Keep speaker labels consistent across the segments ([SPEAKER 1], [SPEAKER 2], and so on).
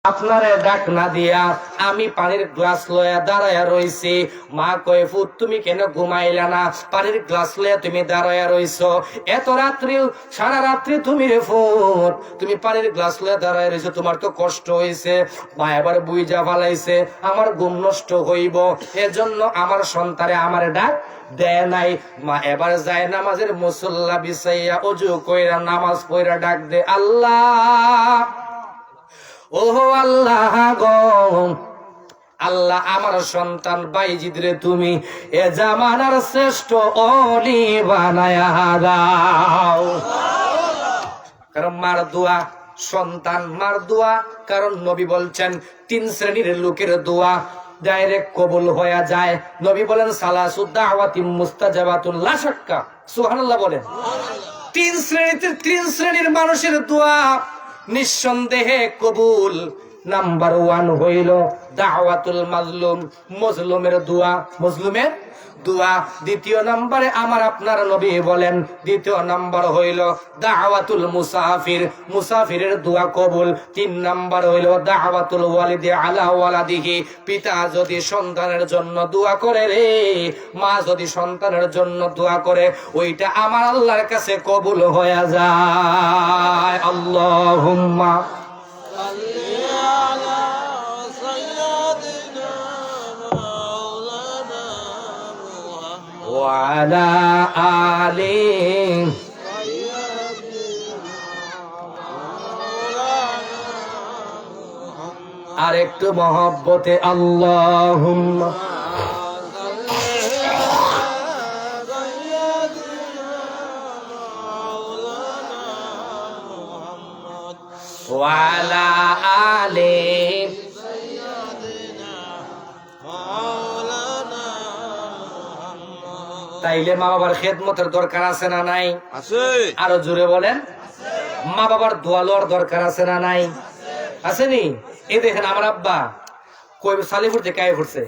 [SPEAKER 1] আপনারে ডাক না দিয়া আমি পানির গ্লাস লয়া দাঁড়ায়া রইছি। মা কয়, ফুত তুমি কেন ঘুমাইলা না? পানির গ্লাস লয়া তুমি দাঁড়ায়া রইছো এত রাত্রি, সারা রাত্রি তুমি রে ফুত তুমি পানির গ্লাস লয়া দাঁড়ায়া রইছো, তোমার তো কষ্ট হইছে। মা এবার বুইজা ফালাইছে আমার ঘুম নষ্ট হইব, এজন্য আমার সন্তানে আমার ডাক দেয় নাই। মা এবার যায় নামাজের মুসল্লা বিছাইয়া অজু কইরা নামাজ পড়া ডাক দে, আল্লাহ ও আল্লাহ গো, আল্লাহ আমার সন্তান বাইজিদ রে তুমি এ জামানার শ্রেষ্ঠ অলি বানায়া দাও। কারণ মার দোয়া, সন্তান মার দোয়া, কারণ নবী বলছেন 3 শ্রেণীর লোকের দোয়া ডাইরেক্ট কবুল হয়ে যায়। নবী বলেন সালাসু দাওয়াতিন মুস্তাজাবাতুন লা শাক্কা, সুবহানাল্লাহ বলেন। 3 শ্রেণীর মানুষের দোয়া নিঃসন্দেহে কবুল। নাম্বার 1 হইল দাওয়াতুল মাজলুম, মজলুমের দোয়া, মজলুমের দোয়া। দ্বিতীয় নম্বরে আমার আপনার নবী বলেন, দ্বিতীয় নম্বর হইল দাওয়াতুল মুসাফির, মুসাফিরের দোয়া কবুল। 3 নম্বর হইল দাওয়াতুল ওয়ালিদি আলা ওয়ালাদিহি, পিতা যদি সন্তানের জন্য দোয়া করে রে, মা যদি সন্তানের জন্য দোয়া করে, ওইটা আমার আল্লাহর কাছে কবুল হয়ে যায়। আল্লাহুম্মা وعلى آله আর একটু মহব্বতে আল্লাহুম্মা وعلى آله। তাইলে মা বাবার খেদমতের দরকার আছে না নাই? আছে। আরো জোরে বলেন, মা বাবার দোয়া লওয়ার দরকার আছে না নাই? আছে নি? এই দেখেন আমার আব্বা কই সালিপুর থেকে আয় পড়ছে।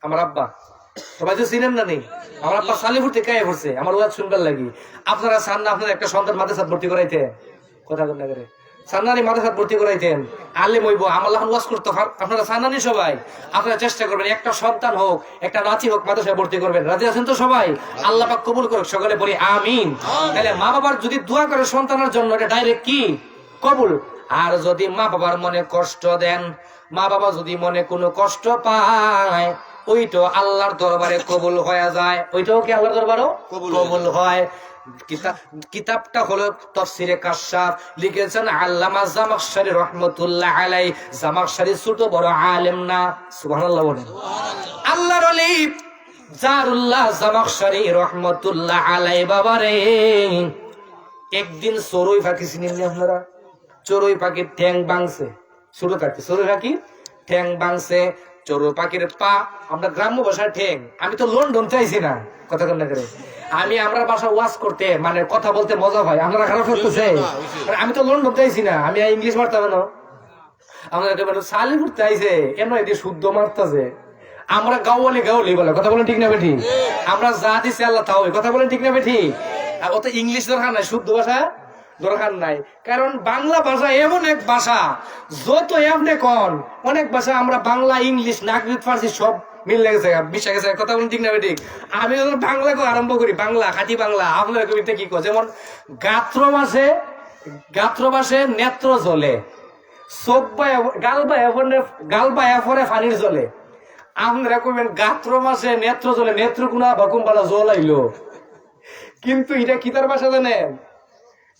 [SPEAKER 1] আমার আব্বা সবাই তো চিনেন না নেই? আমার আব্বা সালিপুর থেকে আয় পড়ছে আমার ওয়াজ শুনবার লাগি। আপনারা চান না আপনার একটা সন্তান মাদ্রাসাত ভর্তি করাইতে? কথা বল না করে সান্নানি মাদ্রাসাত ভর্তি করাইতেন, আলেম হইব, আমার ওয়াজ করতে। আপনারা সান্নানি সবাই আপনারা চেষ্টা করবেন একটা সন্তান হোক, একটা নাতি হোক, মাদ্রাসায় ভর্তি করবেন। রাজি আছেন তো সবাই? আল্লাহ পাক কবুল করুক, সকলে বলি আমিন। তাহলে মা বাবার যদি দোয়া করে সন্তানের জন্য, এটা ডাইরেক্ট কি কবুল। আর যদি মা বাবার মনে কষ্ট দেন, মা বাবা যদি মনে কোনো কষ্ট পায়, ওইটাও আল্লাহর দরবারে কবুল হয়ে যায়। ওইটাও কি আল্লাহর দরবারও কবুল হয়। কিতাবটা হলো তাফসিরে কাশফ, লিখেছেন আল্লামা জামাখশরী রাহমাতুল্লাহ আলাইহি। জামাখশরী ছোট বড় আলেম না, সুবহানাল্লাহ বলেন। আল্লাহর ওলি জারুল্লাহ জামাখশরী রাহমাতুল্লাহ আলাইহি বাবারে একদিন চড়ুই পাখি চিনেন আপনারা? চড়ুই পাখির ঠ্যাং ভাঙছে, ছোট থাকতে চড়ুই পাখির ঠ্যাং ভাঙছে। চড়ুই পাখির পা, আমরা গ্রাম্য ভাষায় ঠ্যাং, আমি তো লন্ডন চাইছি না, কথা কন না করে আমরা বাসা ওয়াজ করতে মানে কথা বলতে মজা হয়, আমরা খারাপ করতেছে। আমি তো লন্ডন চাইছি না, আমি ইংলিশ মারতাম না, আমরা সালি করতে আইছে কেন এটি শুদ্ধ মারতেছে। আমরা গাওয়ালি গাওয়ালি বলে, কথা বলেন ঠিক না বেঠি? আমরা যা দিছি আল্লাহ তাও, কথা বলেন ঠিক না বেঠি? অত ইংলিশ দরকার নাই, শুদ্ধ ভাষা দরকার নাই। কারণ বাংলা ভাষা এমন এক ভাষা, যত এমনি কন অনেক ভাষা, আমরা বাংলা, ইংলিশ, নাগরিক, ফার্সি সব মিল লেগেছে, মিশে গেছে, কথা বলেন ঠিক না বেঠিক? আমি যখন বাংলা আরম্ভ করি, বাংলা খাঁটি বাংলা, আপনার কবিতা কি কয়, যেমন গাত্র মাসে নেত্র জ্বলে, চোখ গাল বায়া পরে পানির জলে। আপনারা কইবেন গাত্র মাসে নেত্র জ্বলে, নেত্রকোনা বাকুমবালা জল আইলো। কিন্তু এটা কিতার ভাষা জানেন?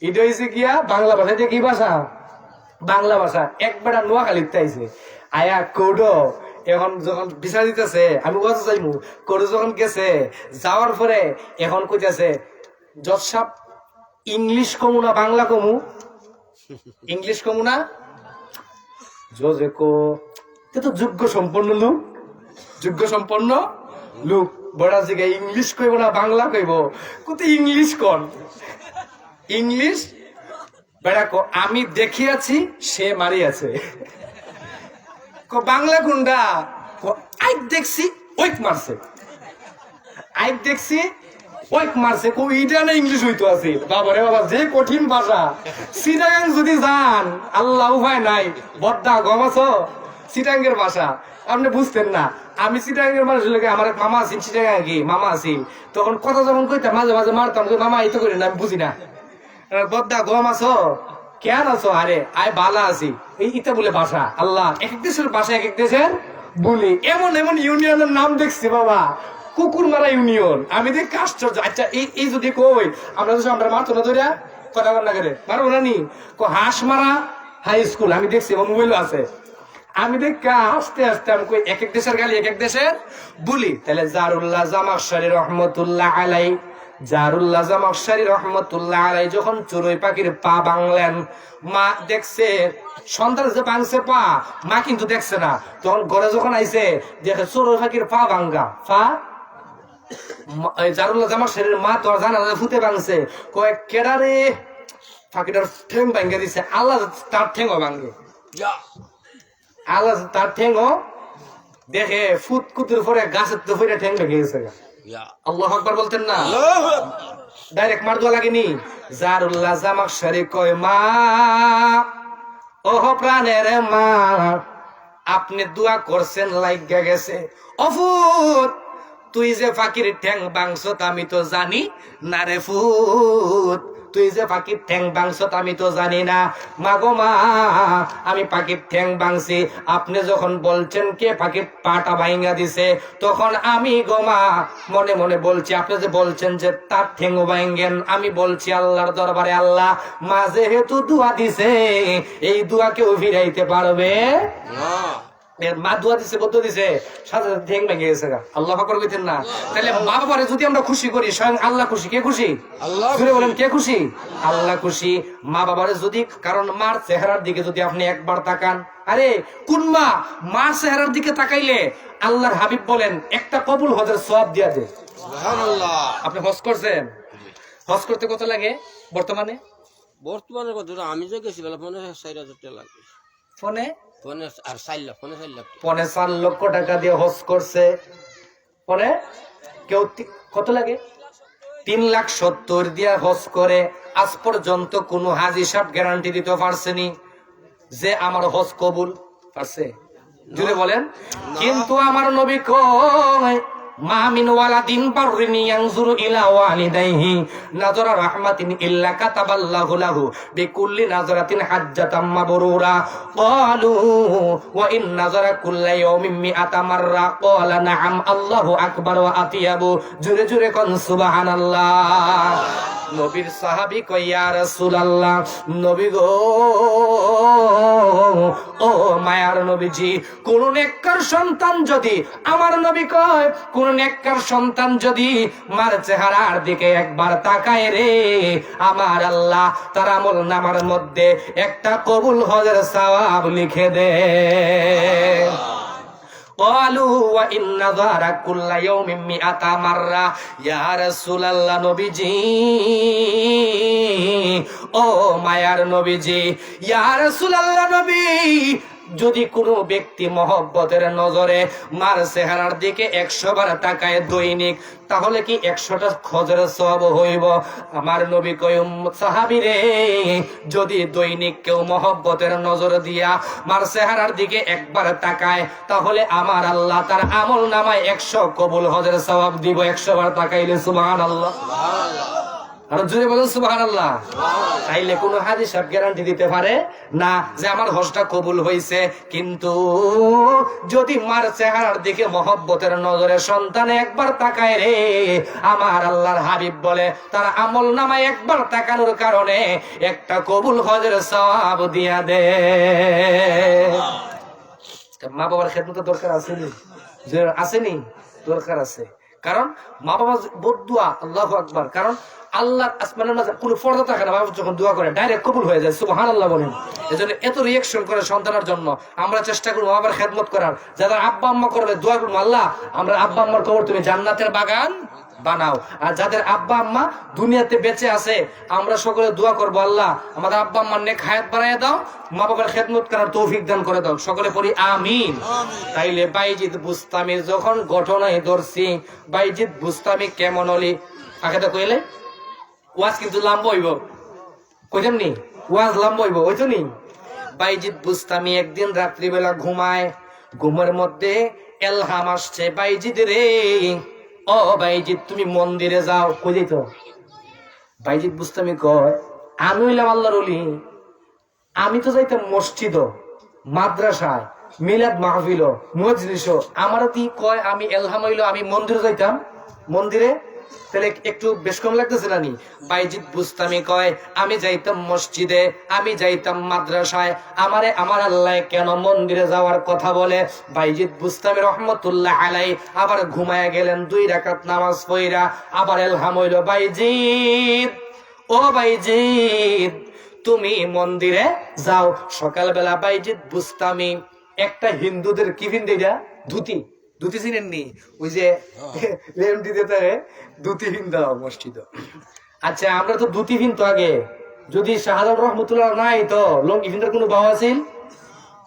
[SPEAKER 1] এটা হয়েছে গিয়া বাংলা ভাষা। এটা কি ভাষা? বাংলা ভাষা। একবার নোয়াখালীতে আইছে, আয়া কৌডো এখন যখন বিচার দিতেছে, আমি ওয়াজ যাইমু, কৌডো যখন গেছে, যাওয়ার পরে এখন কইতেছে, জজ সাহেব ইংলিশ কমু না বাংলা কমু? ইংলিশ কমু না? জজে কো তো যোগ্য সম্পন্ন লোক, যোগ্য সম্পন্ন লোক। বড় জায়গায় ইংলিশ কইব না বাংলা কইব? কত ইংলিশ কন, ইংলিশ বেড়া কো আমি দেখিয়াছি সে মারিয়াছে। বাংলা গুন্ডা আই দেখছি ওই মারছে, আই দেখছি ওই মারছে কইটা না ইংলিশ হইতো আছে বাবারে বাবা যে কঠিন ভাষা চিটাগাং যদি যান আল্লাহ উপায় নাই বড্ডা গম আছো চিটাঙ্গের ভাষা আপনি বুঝতেন না আমি চিটাঙ্গের মানুষ লোকে আমার এক মামা আছেন চিটাগাং কি মামা আছি তখন কথা যখন কইতাম মাঝে মাঝে মারতাম মামা এই তো করি না আমি বুঝি না বড্ডা গম আছো কেন আছো আরে আয় বালা আছি এই ইটা বলে ভাষা আল্লাহ এক এক দেশের ভাষা এক এক দেশের বলি এমন এমন ইউনিয়নের নাম দেখছি বাবা কুকুর মারা ইউনিয়ন আমি দেখি আশ্চর্য আচ্ছা এই যদি কই আমরা তো আমরা মারতো না ধরিয়া কথা না করে মারবো না নি হাঁস মারা হাই স্কুল আমি দেখছি এবং মোবাইল আছে আমি দেখি আস্তে আস্তে আমি কই এক এক দেশের গালি এক এক দেশের বলি তাহলে জারুল্লাহ জামাকশারি রহমতুল্লাহ আলাই জারুল্লাহ জামাকশারি রহমতুল্লাহ আলাই যখন চড়ুই পাখির পা ভাঙলেন মা দেখছে সন্তান যে ভাঙছে পা মা কিন্তু দেখছে না তখন ঘরে যখন আইছে দেখে চড়ুই পাখির পা ভাঙ্গা পা জারুল্লাহ জামাকশারির মা তো জানা ফুটে ভাঙছে কয়েক কেডারে পাখিটার ঠেং ভাঙ্গে দিছে আল্লাহ তার ঠেঙ্গ ভাঙ্গে আল্লাহ তার ঠেঙ্গ দেখে ফুট কুতুর পরে গাছের তো ফিরে ঠেং ভেঙে গেছে আল্লাহু আকবার বলতেন না ডাইরেক্ট মার দোয়া লাগেনি জারুল্লাহ জামাকশারি কয় মা ওহ প্রাণের মা আপনি দোয়া করছেন লাইগা গেছে অফুত তুই যে পাখির ঠ্যাং ভাঙছত আমি তো জানি না রে ফুত তুই যে পাখির ঠ্যাং ভাঙছত আমি তো জানি না মাগো মা আমি পাখির ঠ্যাং ভাঙছি আপনি যখন বলছেন কে পাখির পাটা ভাঙা দিছে তখন আমি গো মা মনে মনে বলছি আপনি যে বলছেন যে তার ঠ্যাং ভাঙেন আমি বলছি আল্লাহর দরবারে আল্লাহ মা যেহেতু দোয়া দিছে এই দোয়া কেউ ফিরাইতে পারবে না মা দোয়া দিছে বদ্ধ দিছে সাথে ঠ্যাং ভেঙে গেছে আল্লাহ আকবার কইতেন না তাহলে মা বাবারে যদি আমরা খুশি করি স্বয়ং আল্লাহ খুশি কে খুশি আল্লাহ জুড়ে বলেন কে খুশি আল্লাহ খুশি মা বাবারে যদি কারণ মার চেহারার দিকে যদি আপনি একবার তাকান আরে কোন মা মার চেহারার দিকে তাকাইলে আল্লাহর হাবিব বলেন একটা কবুল হজের সওয়াব দিয়া দেয় সুবহানাল্লাহ আপনি হজ করছেন হজ করতে কত লাগে বর্তমানে
[SPEAKER 2] কত আমি যে গেছি বেলা 4,500 টাকা লাগে
[SPEAKER 1] ফোনে
[SPEAKER 2] আর 4 লাখ
[SPEAKER 1] 4 লক্ষ টাকা দিয়ে হজ করছে পরে কেউ কত লাগে 3,70,000 দিয়ে হজ করে আজ পর্যন্ত কোন হাজী সাহেব গ্যারান্টি দিতে পারছেনি যে আমার হজ কবুল পারছে জুড়ে বলেন কিন্তু আমার নবী কয় মা মিন ওয়ালাদিন বাররিনি ইয়ানজুরু ইলা ওয়ালিদাইহি নাযরা রাহমাতিন ইল্লা কাতাবাল্লাহু লাহু বিকুল্লি নাযরাতিন হাজ্জাতাম মাবরুরা ক্বালু ওয়া ইন নাযরা কুল্লা ইয়াউমিন মিআতা মাররা ক্বালা নাআম আল্লাহু আকবার ওয়া আতিয়াবু জোরে জোরে কোন সুবহানাল্লাহ নবীর সাহাবী কয় ইয়া রাসূলুল্লাহ নবী গো ও মায়ার নবীজি কোন নেককার সন্তান যদি আমার নবী কয় কোন নেককার সন্তান যদি মার চেহারার দিকে একবার তাকায় রে আমার আল্লাহ তার আমল নামার মধ্যে একটা কবুল হজের সওয়াব লিখে দে قالوا وإن نظر كل يوم 100 مرة يا رسول الله নবীজি ও মায়ার নবীজি ইয়া রাসূলুল্লাহ নবী যদি কোনো ব্যক্তি মহব্বতের নজরে মার চেহারার দিকে 100 বার তাকায় দৈনিক তাহলে কি 100টা হজের সওয়াব হইব আমার নবী কয় সাহাবী রে যদি দৈনিক কেউ মহব্বতের নজর দিয়া মার চেহারার দিকে একবার তাকায় তাহলে আমার আল্লাহ তার আমল নামায় 100 কবুল হজের সওয়াব দিব 100 বার তাকাইলে সুবহানাল্লাহ সুবহানাল্লাহ আর জোরে বলেন সুবহানাল্লাহ তাইলে কোন হাদিস সাহেব গ্যারান্টি দিতে পারে না যে আমার হজটা কবুল হইছে কিন্তু যদি মার চেহারার দিকে মহব্বতের নজরে সন্তানে একবার তাকায় রে আমার আল্লাহর হাবিব বলে তার আমল নামায় একবার তাকানোর কারণে একটা কবুল হজের সওয়াব দিয়া দে মা বাবার খেদমতের দরকার আসেনি আসেনি দরকার আছে কারণ মা বাবা বদদুয়া আল্লাহু আকবার কারণ আল্লাহ আসমানের মাঝে কোনো পর্দা থাকে না বাবা যখন দোয়া করে ডাইরেক্ট কবুল হয়ে যায় সুবহানাল্লাহ বলেন এজন্য এত রিঅ্যাকশন করে সন্তানের জন্য আমরা চেষ্টা করব বাবার খেদমত করার যারা আব্বা আম্মা করবে দোয়া করব আল্লাহ আমরা আব্বা আম্মার কবর তুমি জান্নাতের বাগান বানাও আর যাদের আব্বা আম্মা দুনিয়াতে বেঁচে আছে আমরা সকলে দোয়া করব আল্লাহ আমাদের আব্বা আম্মার নেক হায়াত বাড়ায় দাও মা বাবার খেদমত করার তৌফিক দান করে দাও সকলে পড়ি আমিন তাইলে বাইজিদ বুস্তামির যখন ঘটনায় ধরছি বাইজিদ বুস্তামি কেমন হলি আগে কইলে ওয়াজ কিন্তু লাম্ব হইব, কইতাম নি ওয়াজ লাম্ব হইব, হইতো নি। বাইজিদ বুস্তামি একদিন রাত্রিবেলা ঘুমায়, ঘুমের মধ্যে এলহাম আসছে, বাইজিদ রে, ও বাইজিদ তুমি মন্দিরে যাও। কই যাইতো? বাইজিদ বুস্তামি কয় আমি হইলাম আল্লাহর ওলি, আমি তো যাইতাম মসজিদ, মাদ্রাসায়, মিলাদ মাহফিল, মজলিস, আমারও কি কয় আমি এলহাম হইলো আমি মন্দিরে যাইতাম, মন্দিরে, তাহলে একটু বেশ কম লাগতেছে না নি? বাইজিদ বুস্তামি কয় আমি যাইতাম মসজিদে, আমি যাইতাম মাদ্রাসায়, আমারে আমার আল্লাহ কেন মন্দিরে যাওয়ার কথা বলে? বাইজিদ বুস্তামি রহমতুল্লাহ আলাই আবার ঘুমায়া গেলেন, 2 রাকাত নামাজ পড়া আবার এলহাম হইলো, বাইজিদ, ও বাইজিদ তুমি মন্দিরে যাও। সকালবেলা বাইজিদ বুস্তামি একটা হিন্দুদের কি ভিন্দে, ধুতি, ধুতি চিনেননি? ওই যে লেমটি দিতে ধুতি ভিন্দা মসজিদ। আচ্ছা আমরা তো ধুতি ভিনতো আগে, যদি শাহজালাল রহমতুল্লাহ নাই তো লঙ্গি ভিন্দার কোনো ভাব আছিল?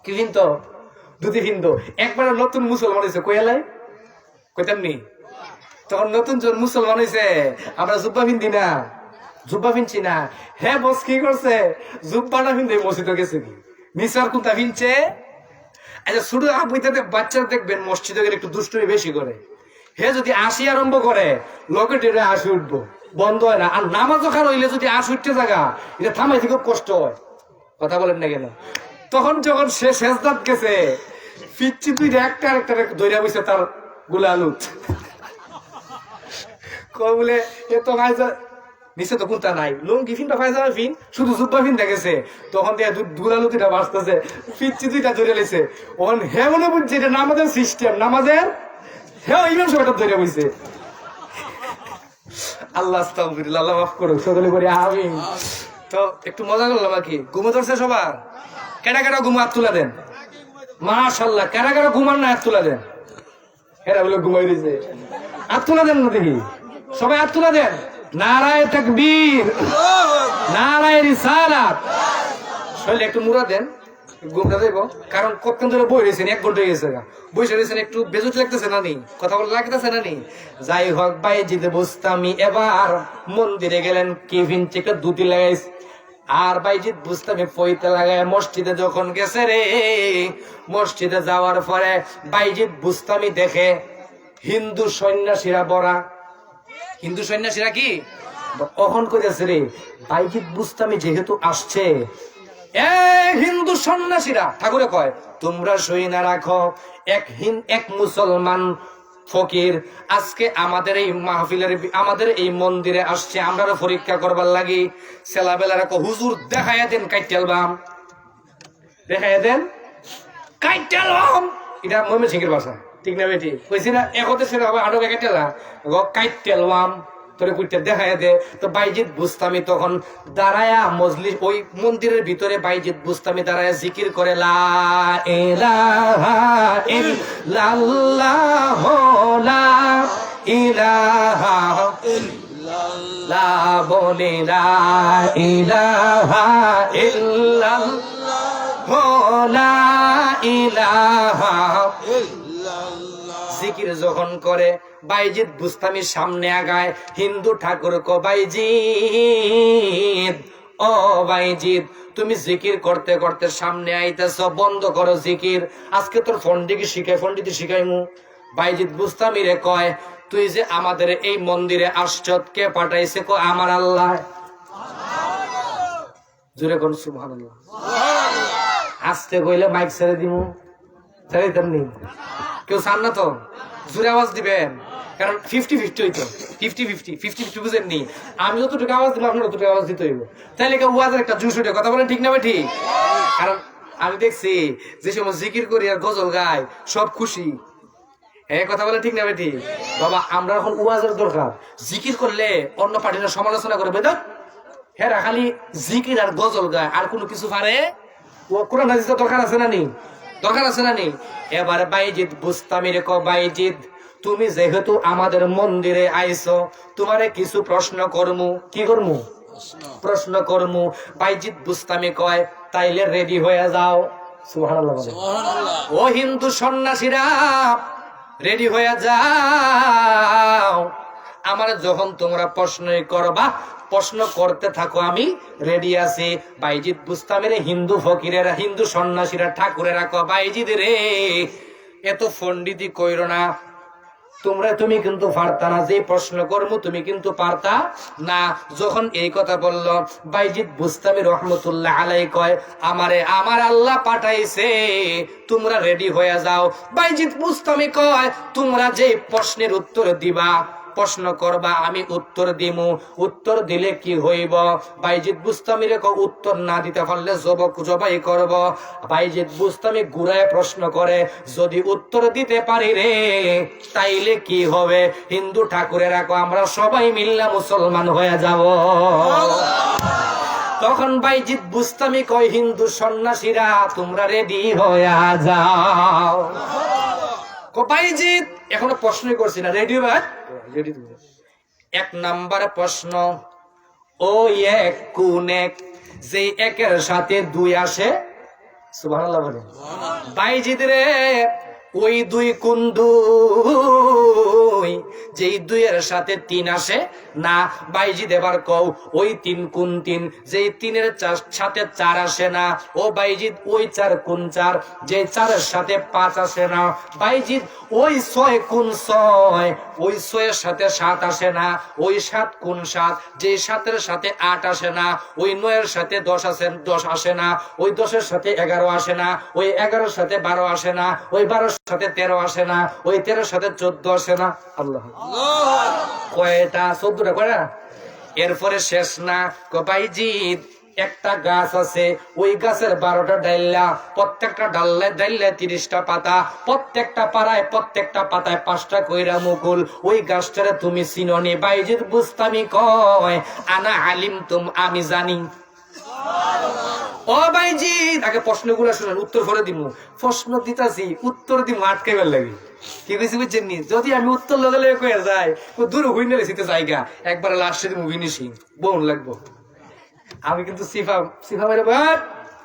[SPEAKER 1] কি ভিনতো? ধুতি ভিন্দো। একবার নতুন মুসলমান হয়েছে, কইয়ালাই কইতাম নি, তখন নতুন জন মুসলমান হয়েছে, আমরা জুব্বা ভিন্দি না, জুব্বা ভিনছি না। হ্যাঁ বস কি করছে, জুব্বাটা ভিন্দে মসজিদে গেছে, কি নিসার কোনটা ভিনছে। আচ্ছা শুধু আপনি বাচ্চারা দেখবেন মসজিদে গেলে একটু দুষ্টুমি বেশি করে, হে যদি আসি আরম্ভ করে লোকে টেরে আসি উঠবো, বন্ধ হয় না। আর নামাজ ওখানে হইলে যদি আসি উঠতে জায়গা, এটা থামাইতে খুব কষ্ট হয়, কথা বলেন না কেন? তখন যখন সে শেষদাত গেছে, পিচ্ছি তুই একটা আরেকটা ধৈর্য বসে তার গুলালুত কয় বলে এ তো নিচে তো কোনটা নাই, লুঙ্গি ফিনটা পায়জামা ফিন, শুধু জুব্বা ফিন দেখেছে। তখন দিয়ে দুলালুতিটা বাঁচতেছে, পিচ্ছি দুইটা ধরে লেছে। ওখান হে মনে বুঝছে এটা নামাজের সিস্টেম, নামাজের হ্যাঁ ইমাম সাহেবটা ধরে বইছে। আল্লাহ আস্তাগফিরুল্লাহ, আল্লাহ মাফ করুক, সকলে করি আমিন। তো একটু মজা করলাম আর কি। ঘুমে ধরছে সবার? কেডা কেডা ঘুমে হাত তুলা দেন, মাশাআল্লাহ। কেডা কেডা ঘুমান না হাত তুলা দেন, এরা বলে ঘুমাই দিছে, হাত তুলা দেন না দেখি, সবাই হাত তুলা দেন। নারায়ে তাকবীর, নারায়ে রিসালাত। শরীরে একটু মুড়া দেন, ঘুমটা যাইব। কারণ কতক্ষণ ধরে বই রয়েছেন, 1 ঘন্টা হয়ে গেছে, বসে রয়েছেন, একটু বেজুত লাগতেছে না নি, কথা বলে লাগতেছে না নি? যাই হোক বাইজিদ বুস্তামি এবার মন্দিরে গেলেন, কেভিন থেকে ধুতি লাগাইছে, আর বাইজিদ বুস্তামি পইতে লাগায় মসজিদে যখন গেছে রে, মসজিদে যাওয়ার পরে বাইজিদ বুস্তামি দেখে হিন্দু সন্ন্যাসীরা বড়া, হিন্দু সন্ন্যাসীরা কি কখন করেছে রে, বাইজিদ বুস্তামি যেহেতু আসছে, হিন্দু সন্ন্যাসীরা ঠাকুরে কয় তোমরা সই না রাখো, এক মুসলমান ফকির আজকে আমাদের এই মাহফিলের আমাদের এই মন্দিরে আসছে, আমরা পরীক্ষা করবার লাগি। ছেলাবেলা রাখো, হুজুর দেখাইয়া দেন কাইটেলবাম, দেখাইয়া দেন কাইটেলবাম। এটা ময়মন সিংহের ভাষা, ঠিক না বেটি? কইছি না একতে সেটা হবে আরো কাইটেলা কাইটেলবাম, তোরে কুইটা দেখাইয়া দে। তো বাইজিদ বুস্তামি তখন দাঁড়ায়া মজলিস, ওই মন্দিরের ভিতরে বাইজিদ বুস্তামি দাঁড়ায়া জিকির করে, লা ইলাহা ইল্লাল্লাহ লা ইলাহা ইল্লাল্লাহ, বলে লা ইলাহা ইল্লাল্লাহ লা ইলাহা জিকির যখন করে বাইজিদ বুস্তামির সামনে আগায়। হিন্দু ঠাকুর কো বাইজিদ, ও বাইজিদ তুমি জিকির করতে করতে সামনে আইতেছ, বন্ধ করো জিকির, আজকে তোর ফন্ডিকে শিখাই, ফন্ডিতে শিখাইমু। বাইজিদ বুস্তামিরে কয় তুই যে আমাদের এই মন্দিরে আসছত, কে পাঠাইছে? কো আমার আল্লাহ। জোরে কোন সুবহানাল্লাহ। আসতে কইলে মাইক ছেড়ে দিমু, ছেড়ে দিতাম নি, কেউ চান না তো জোরে আওয়াজ দিবেন, কারণ 50-50 হইতো, 50-50 বুঝেননি? আমি যতটুকু আওয়াজ দিলাম আপনার ততটুকু আওয়াজ দিতে হইব, তাইলে ওয়াজের একটা জুস উঠে, কথা বলেন ঠিক না ঠিক? কারণ আমি দেখছি যে সময় জিকির করি আর গজল গাই সব খুশি, হ্যাঁ কথা বলেন ঠিক না ঠিক? বাবা আমরা এখন ওয়াজের দরকার, জিকির করলে অন্য পার্টিরা সমালোচনা করে বেদক, হ্যাঁ খালি জিকির আর গজল গায় আর কোনো কিছু পারে? ও কোরআন হাদিসের দরকার আছে না নি? দরকার আছে না নি? এবার বাইজিদ বুস্তামির কো বাইজিদ তুমি যেহেতু আমাদের মন্দিরে আইছো, তোমারে কিছু প্রশ্ন করমু। কি করমু? প্রশ্ন করমু। বাইজিদ বুস্তামি কয় তাইলে রেডি হয়ে যাও। সুবহানাল্লাহ। ও হিন্দু সন্ন্যাসীরা রেডি হয়ে যাও, আমার যখন তোমরা প্রশ্নই করবা, প্রশ্ন করতে থাকো, আমি রেডি আছি। বাইজিদ বুস্তামের হিন্দু ফকিরেরা, হিন্দু সন্ন্যাসীরা, ঠাকুরেরা কয়, বাইজিদ রে এত পণ্ডিতি কইরো না, তুমি কিন্তু পারতা না, যে প্রশ্ন করবো তুমি কিন্তু পারতা না। যখন এই কথা বলল, বাইজিদ বুস্তামি রহমতুল্লাহ আলাই কয়, আমার আল্লাহ পাঠাইছে, তোমরা রেডি হয়ে যাও। বাইজিদ বুস্তামি কয়, তোমরা যে প্রশ্নের উত্তর দিবা, প্রশ্ন করবা, আমি উত্তর দিমু, উত্তর দিলে কি হইব? বাইজিদ বুস্তামি রে উত্তর না দিতে পারলে জবাই করব। বাইজিদ বুস্তামি ঘুরায় প্রশ্ন করে, যদি উত্তর দিতে পারি রে তাইলে কি হবে? হিন্দু ঠাকুরেরা কয়, আমরা সবাই মিল্লা মুসলমান হয়ে যাব। তখন বাইজিদ বুস্তামি কয়, হিন্দু সন্ন্যাসীরা তোমরা রেডি হয়ে যাও। বাইজিদ এখনো প্রশ্নই করছি না, রেডি ভাই? এক নাম্বার প্রশ্ন, ও এক কোন এক, যে একের সাথে দুই আসে? সুবহানাল্লাহ বলে। বাইজিদ রে ওই দুই কোন দুই, যেই দুইয়ের সাথে তিন আসে না? বাইজিদ এবার কও, ওই তিন কোন তিন, যেই তিনের সাথে চার আসে না? ও বাইজিদ ওই চার কোন চার, যে চারের সাথে পাঁচ আসে না? বাইজিদ ওই ছয় কোন ছয়, ওই ছয়ের সাথে সাত আসে না? ওই সাত কোন সাত, যে সাতের সাথে আট আসে না? ওই নয়ের সাথে দশ আসে না? ওই 10-এর সাথে 11 আসে না? ওই 11-এর সাথে 12 আসে না? ওই 12-এর সাথে 13 আসে না? ওই 13-এর সাথে 14 আসে না? আল্লাহ কয়টা? 14টা কয়টা? এরপরে শেষ না? বাইজিদ একটা গাছ আছে, ওই গাছের 12টা ডাইল্লা, প্রত্যেকটা ডাইল্লা 30টা পাতা, প্রত্যেকটা পাতায় 5টা কইরা মুকুল। ওই গাছটারে তুমি চিনোনি? বাইজিদ বুস্তামি কয়, আনা আলিম তুম, আমি জানি। ও বাইজিদ, আগে প্রশ্নগুলো শুনেন, উত্তর করে দিমু। প্রশ্ন দিতাছি, উত্তর দিমু, আটকাইবার লাগে। কি কইছি বুঝছেন নি? যদি আমি উত্তর লগে লগে কয়ে যাই, দূর হইনে রেছিতে জায়গা, একবার লাস্টে দিমু ফিনিশিং, বোন লাগবো। আমি কিন্তু সিফা মেরে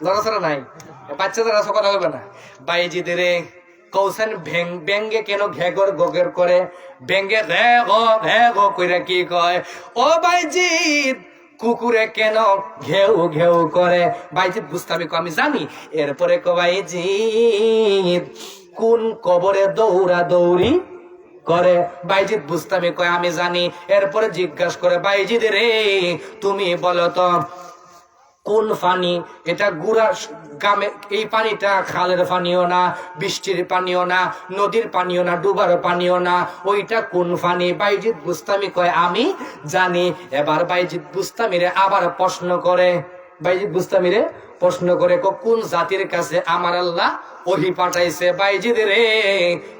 [SPEAKER 1] লড়াছড়া নাই, বাচ্চাদের আসো কথা হবে না। বাইজিদের কৌশান ব্যাঙ্গে কেন ঘেগর গগের করে? ব্যাঙ্গে রে গো কইরা কি কয়? ও বাইজিদ কুকুরে কেন ঘেউ ঘেউ করে? বাইজিদ বুঝতামি আমি জানি। এরপরে কো বাইজিদ কোন কবরে দৌড়া দৌড়ি করে? বাইজিদ বুস্তামি কয়, আমি জানি। এরপরে জিজ্ঞাসা করে, বাইজিদ রে তুমি বলো তো কোন পানি এটা? গুড়া গ্রামে এই পানিটা খালের পানিও না, বৃষ্টির পানিও না, নদীর পানিও না, ডুবার পানিও না, ওইটা কোন পানি? বাইজিদ বুস্তামি কয়, আমি জানি। এবার বাইজিদ বুস্তামিরে আবার প্রশ্ন করে, বাইজিদ বুস্তামিরে প্রশ্ন করে, কোন জাতির কাছে আমার আল্লাহ ওহি পাঠাইছে? বাইজিদ রে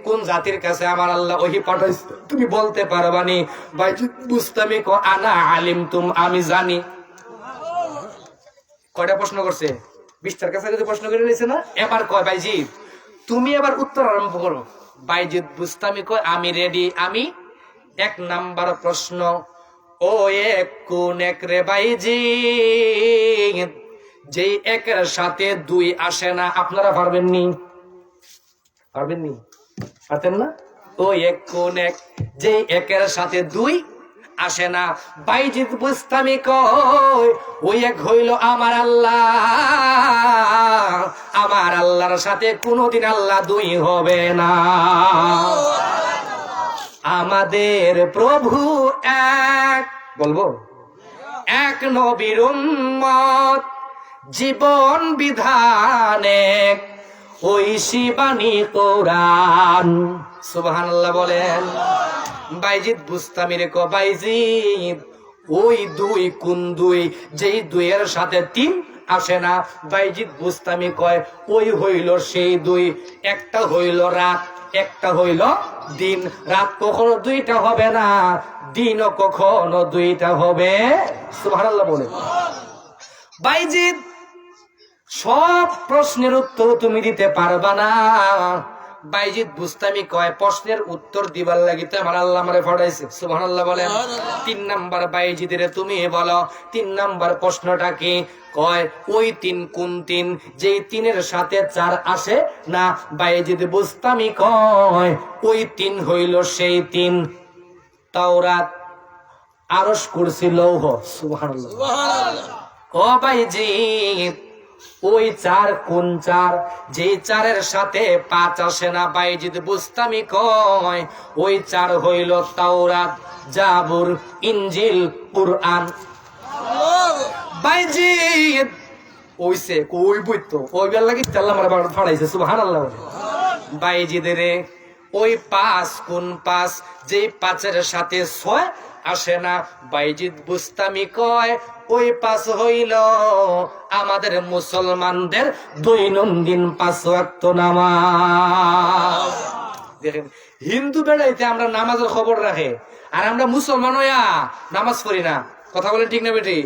[SPEAKER 1] কোন জাতির কাছে আমার আল্লাহ ওহি পাঠাইছে তুমি বলতে পারবানি? বাইজিদ বুস্তামি কয়, আনা আলিম তুম, আমি জানি। কয়টা প্রশ্ন করছে? 20টার কাছে প্রশ্ন করে নিয়েছে না? এবার কয়, বাইজিদ তুমি এবার উত্তর আরম্ভ করো। বাইজিদ বুস্তামি কয়, আমি রেডি। আমি এক নাম্বার প্রশ্ন, ও এক কোন এক রে বাইজিদ, যেই একের সাথে দুই আসে না? আপনারা পারবেননি? পারতেন না? ও এক কোন এক, যে একের সাথে দুই আসে না? বাইজিদ বুস্তামি কয়, ওই এক হইল আমার আল্লাহ। আমার আল্লাহর সাথে কোনদিন আল্লাহ দুই হবে না। আমাদের প্রভু এক, বলবো এক, নবীর উম্মত, জীবন বিধান এক, ওই শিবানী কোরআন। সুবহানাল্লাহ বলেন। বাইজিদ বুস্তামিরে কো, বাইজিদ ওই দুই কোন দুই, যেই দুইয়ের সাথে তিন আসে না? বাইজিদ বুস্তামি কয়, ওই হইল সেই দুই, একটা হইল রাত, একটা হইল দিন। রাত কখনো দুইটা হবে না, দিনও কখনো দুইটা হবে। সুবহানাল্লাহ বলে। বাইজিদ সব প্রশ্নের উত্তর তুমি দিতে পারবা না। বাইজিদ বুস্তামি কয়, প্রশ্নের উত্তর দিবার লাগিতে আমার আল্লাহ আমারে পাঠাইছে। সুবহানাল্লাহ বলেন। 3 নাম্বার বাইজিদের তুমি বলো, 3 নাম্বার প্রশ্নটা কি? কয়, ওই তিন কোন তিন, যেই তিনের সাথে চার আসে না? বাইজিদ বুস্তামি কয়, ওই তিন হইল সেই তিন তাওরাত, আরশ কুরসি লৌহ। সুবহানাল্লাহ। ও বাইজিদ, ওই চার কোন চার? যে চারের সাথে পাঁচ আসে না বাইজিদ বুস্তামি কয়, ওই চার হইল তাওরাত, জাবুর, ইনজিল, কুরআন। বাইজিদ ওইছে কই বইতো ওই বেল লাগি চাল্লা মারা বাড়ি ফাড়াইছে। সুবহানাল্লাহ। বাইজিদ রে, ওই পাঁচ কোন পাঁচ? যে পাঁচের সাথে ছয় আসে না বাইজিদ বুস্তামি কয়, ওই পাঁচ হইল আমাদের মুসলমানদের দৈনন্দিন 5 ওয়াক্ত নামাজ। দেখেন, হিন্দু বেড়াইতে আমরা নামাজের খবর রাখে, আর আমরা মুসলমান হইয়া নামাজ পড়ি না। কথা বলেন ঠিক না বেটি?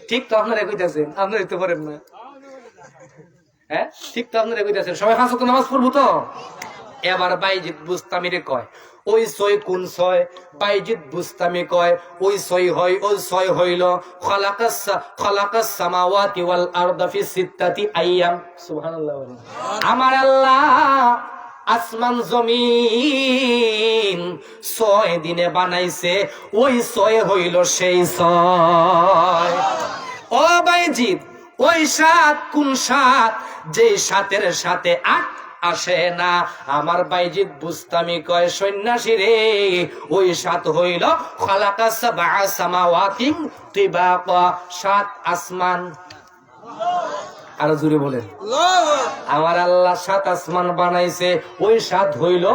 [SPEAKER 1] ঠিক তো আপনারা কইতাছেন, আপনারা তো পড়েন না। হ্যাঁ, ঠিক তো আপনারা কইতাছেন, সবাই 5 ওয়াক্ত নামাজ পড়বো তো। এবার বাইজিদ বুস্তামিরে কয়, ওই ছয় কোন ছয়? বাইজিদ বুস্তামি কয়, ওই ছয় হয়, ওই ছয় হইল খালাকাস সামাওয়াতি ওয়াল আরদা ফি সিত্তাতি আইয়াম। সুবহানাল্লাহ। আমার আল্লাহ আসমান জমিন 6 দিনে বানাইছে, ওই 6 হইল সেই 6। ও বাইজিদ, ওই 7 কোন 7? যে 7-এর সাথে 8 আসে না আমার বাইজিদ বুস্তামি কয়, সন্ন্যাসী রে, ওই 7 হইল খালাকাস সাবআ সামাওয়াতিন তিবাকা, 7 আসমান। আর জুড়ে বলেন, আমার আল্লাহ 7 আসমান বানাইছে, ওই 7 হইল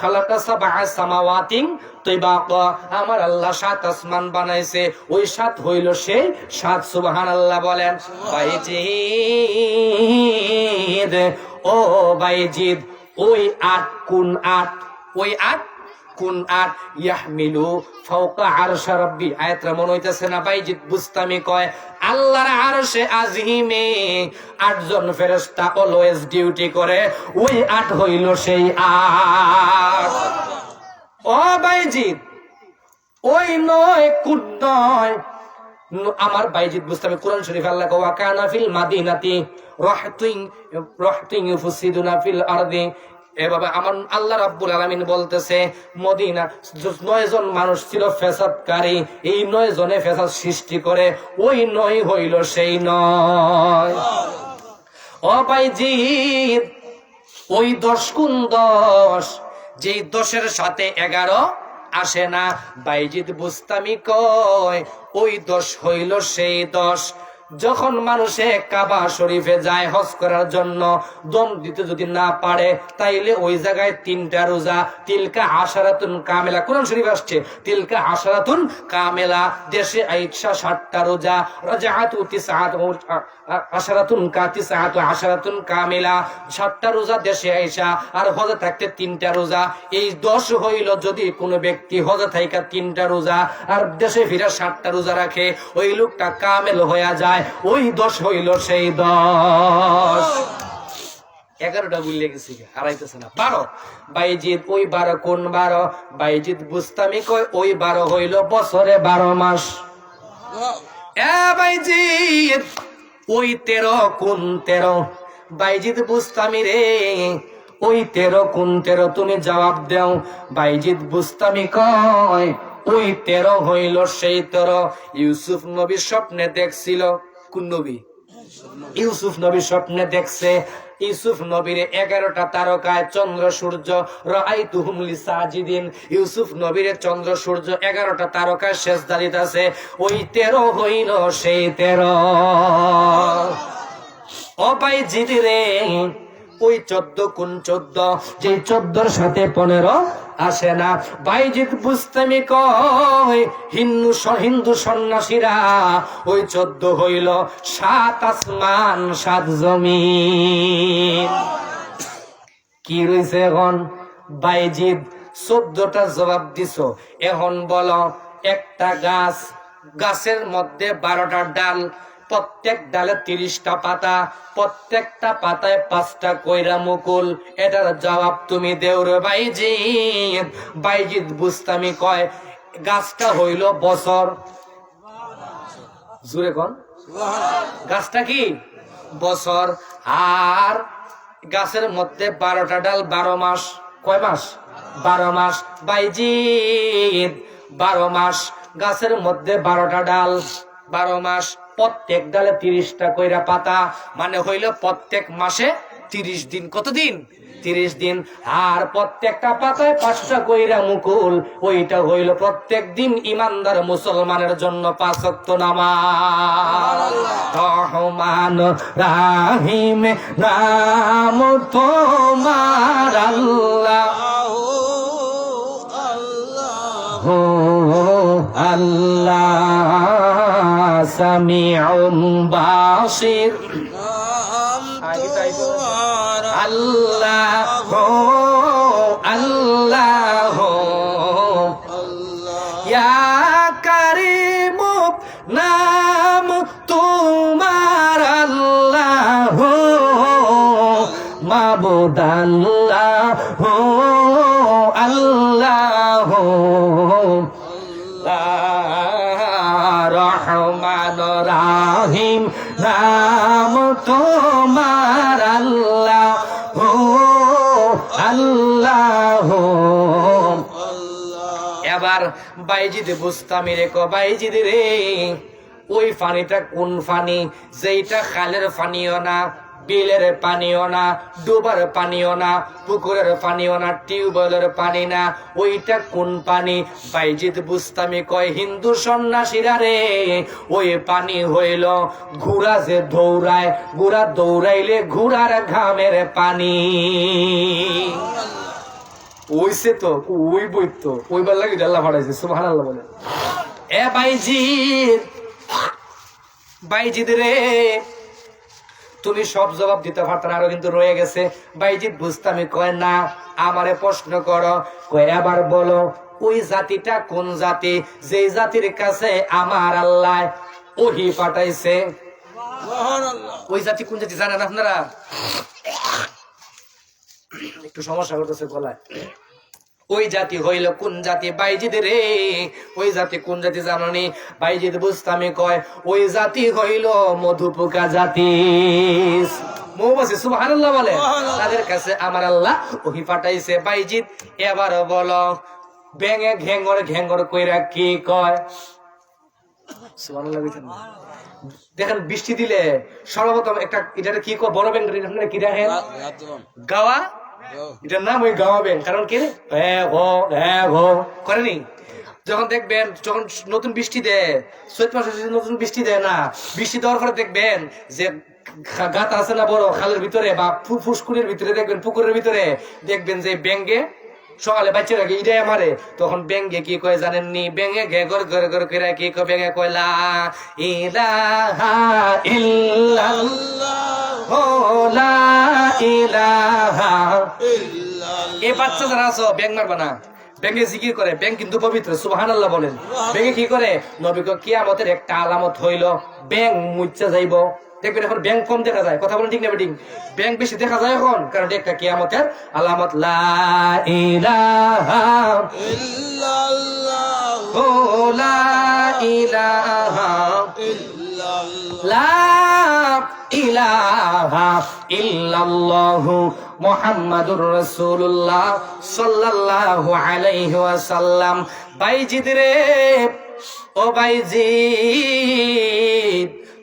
[SPEAKER 1] খালাকাস সাবআ সামাওয়াতিন তিবাকা। আমার আল্লাহ 7 আসমান বানাইছে, ওই 7 হইল সেই 7। সুবহানাল্লাহ বলেন। বাইজিদ, ও বাইজিদ, ওই 8 কোন 8? ওই 8 কোন 8? ইয়াহমিলু ফাওকা আরশি রাব্বি। আয়াতটা মনে হইতাছে না? বাইজিদ বুস্তামি কয়, আল্লাহর আরশে আজিমে 8 জন ফেরেশতা অলওয়েজ ডিউটি করে, ওই 8 হইল সেই 8। ও বাইজিদ, ওই 9 কোন 9? আমার বাইজিদ বুস্তামি কোরআন শরীফ আল্লাহ কয়, ওয়া কানা ফিল মাদিনাতি রাহতুন ইউফসিদুনা ফিল আরদি। এভাবে আমার আল্লাহ রাব্বুল আলামিন বলতেছে, মদিনা 9 জন মানুষ ছিল ফেসাদকারী, এই 9 জনে ফেসাদ সৃষ্টি করে, ওই 9 হইল সেই 9। ও বাইজিদ, ওই 10 কোন 10? যেই 10-এর সাথে 11 আসে না বাইজিদ বুস্তামি কয়, ওই 10 হইল সেই 10। যখন মানুষে কাবা শরীফে যায় হজ করার জন্য, দম দিতে যদি না পারে, তাইলে ওই জায়গায় 3টা রোজা, তিলকা আশারাতুন কামেলা। কোরআন শরীফ আসছে তিলকা আশারাতুন কামেলা। দেশে আইসা 7টা রোজা, রাজাআতু আশারাতুন আশারাতুন কামেলা, 7টা রোজা দেশে আইসা, আর হজে থাকতে 3টা রোজা। এই 10 হইল যদি কোনো ব্যক্তি হজে থাইকা 3টা রোজা আর দেশে ফিরা 7টা রোজা রাখে, ওই লোকটা কামেল হয়ে যায়, ওই 10 হইল সেই 10। 11টা ভুলে গেছি, হারাইতেছে না। 12 বাইজিদ, ওই 12 কোন 12? বাইজিদ বুস্তামি কয়, ওই 12 হইল বছরে 12 মাস। এ বাইজিদ, ওই 13 কোন 13? বাইজিদ বুস্তামি রে, ওই 13 কোন 13? তুমি জবাব দাও। বাইজিদ বুস্তামি কয়, ওই 13 হইল সেই 13। ইউসুফ নবী স্বপ্নে দেখছিল। কোন নবী? ইউসুফ নবী স্বপ্নে দেখছে, ইউসুফ নবীর 11টা তারকায় চন্দ্র সূর্য, রাআইতুহুম লিসাজিদিন। ইউসুফ নবীর চন্দ্র সূর্য 11টা তারকায় সেজদা দিতেছে, ওই 13 হইল সেই 13। ও বাইজিদ রে, ওই 14 কোন 14? যে 14-র সাথে 15 আসে না বাইজিদ বুস্তামি কয়, হিন্দু সন্ন্যাসীরা, ওই 14 হইল 7 আসমান 7 জমিন। কি রয়েছে এখন? বাইজিদ 14টা জবাব দিছ, এখন বলো একটা গাছ, গাছের মধ্যে 12টা ডাল, প্রত্যেক ডালে 30টা পাতা, প্রত্যেকটা পাতায় 5টা কইরা মুকুল। এটার জবাব তুমি দেও রে বাইজিদ। বাইজিদ বুস্তামি কয়, গাছটা হইল বছর। জুড়ে কোন? গাছটা কি? বছর। আর গাছের মধ্যে 12টা ডাল, 12 মাস। কয় মাস? 12 মাস। বাইজিদ 12 মাস গাছের মধ্যে 12টা ডাল, 12 মাস, প্রত্যেক ডালে 30টা কইরা পাতা, মানে হইল প্রত্যেক মাসে 30 দিন। কতদিন? 30 দিন। আর প্রত্যেকটা পাতায় 5টা কইরা মুকুল, ওইটা হইল প্রত্যেক দিন ইমানদার মুসলমানের জন্য 5 ওয়াক্ত নামাজ। রহমান রাহিম নাম তোমার আল্লাহ, আল্লাহ সামিউম বাসির, আল্লাহ আল্লাহ ইয়া কারীম নাম তোমার আল্লাহ, মাবুদ আল্লাহ আল্লাহ, রহমান রাহিম নাম তোমার আল্লাহ আল্লাহ। এবার বাইজিদ বুস্তামি রে কো, বাইজিদ রে ওই পানিটা কোন পানি? যেইটা খালের পানিও না, বিলের পানিও না, ডোবার পানিও না, পুকুরের পানিও না, টিউবওয়েলের পানি না, ওইটা কোন পানি? বাইজিদ বুস্তামি কয়, হিন্দু সন্ন্যাসীরা রে, ওই পানি হইল ঘোড়া যে দৌড়ায়, ঘোড়া দৌড়াইলে ঘোড়ার ঘামের পানি। ওইসে তো ওই বইত ওইবার লাগে আল্লাহ পাঠাইছে, সুবহানাল্লাহ বলে। এ বাইজিদ, বাইজিদ রে তুমি সব জবাব দিতে পারতেন, আরো কিন্তু রয়ে গেছে। বাইজিদ বুস্তামি কয়, না আমারে প্রশ্ন করো। কয়, এবার বলো ওই জাতিটা কোন জাতি, যে জাতির কাছে আমার আল্লাহ ওহী পাঠাইছে? ওই জাতি কোন জাতি জানেন আপনারা? একটু সমস্যা করতেছে গলায়। ওই জাতি হইল কোন জাতি? বাইজিদ রে ওই জাতি কোন জাতি জাননি? বাইজিদ বুস্তামি কয়, ওই জাতি হইল মধুপোকা জাতি। মৌমাছি, সুবহানাল্লাহ বলে, তাদের কাছে আমার আল্লাহ ওহী পাঠাইছে। বাইজিদ এবার বলো, ব্যাঙে ঘেঙ্গর ঘেঙ্গর কইরা কি কয়? সুবহানাল্লাহ। দেখেন বৃষ্টি দিলে সর্বপ্রথম একটা এটা কি কয়? বড় ব্যাঙ কি দেখেন? গাওয়া, এটার নাম ওই গাওয়া ব্যাঙ। কারণ কি করেনি? যখন দেখবেন যখন নতুন বৃষ্টি দেয়, চৈত মাসে নতুন বৃষ্টি দেয় না, বৃষ্টি দেওয়ার পরে দেখবেন যে গাত আছে না বড় খালের ভিতরে বা ফুসকুনির ভিতরে, দেখবেন পুকুরের ভিতরে, দেখবেন যে ব্যাঙে সকালে বাচ্চারা ইটাই মারে, তখন ব্যাঙে কি কয় জানেননি? ব্যাঙে ঘেঘর ঘর ঘর করে কি কয়? ব্যাঙে কয়, লা ইলাহা ইল্লাল্লাহ, লা ইলাহা ইল্লাল্লাহ। এই বাচ্চা যারা আছো ব্যাঙ মারবা না, ব্যাঙে জিকির করে, ব্যাঙ কিন্তু পবিত্র, সুবহানাল্লাহ বলেন। ব্যাঙে কি করে? নবী কয় কিয়ামতের একটা আলামত হইল ব্যাঙ মুচ্চা যাইব। দেখবেন এখন ব্যাঙ কম দেখা যায়, কথা বলেন ঠিক না বেঠিক? ব্যাঙ বেশি দেখা যায় এখন, কারণ একটা কিয়ামতের আলামত। লা ইলাহা ইল্লাল্লাহ, লা ইলাহা ইল্লাল্লাহ, লা ইলাহা ইল্লাল্লাহ মুহাম্মাদুর রাসূলুল্লাহ সাল্লাল্লাহু আলাইহি ওয়াসাল্লাম। বাইজিদ রে ও বাইজিদ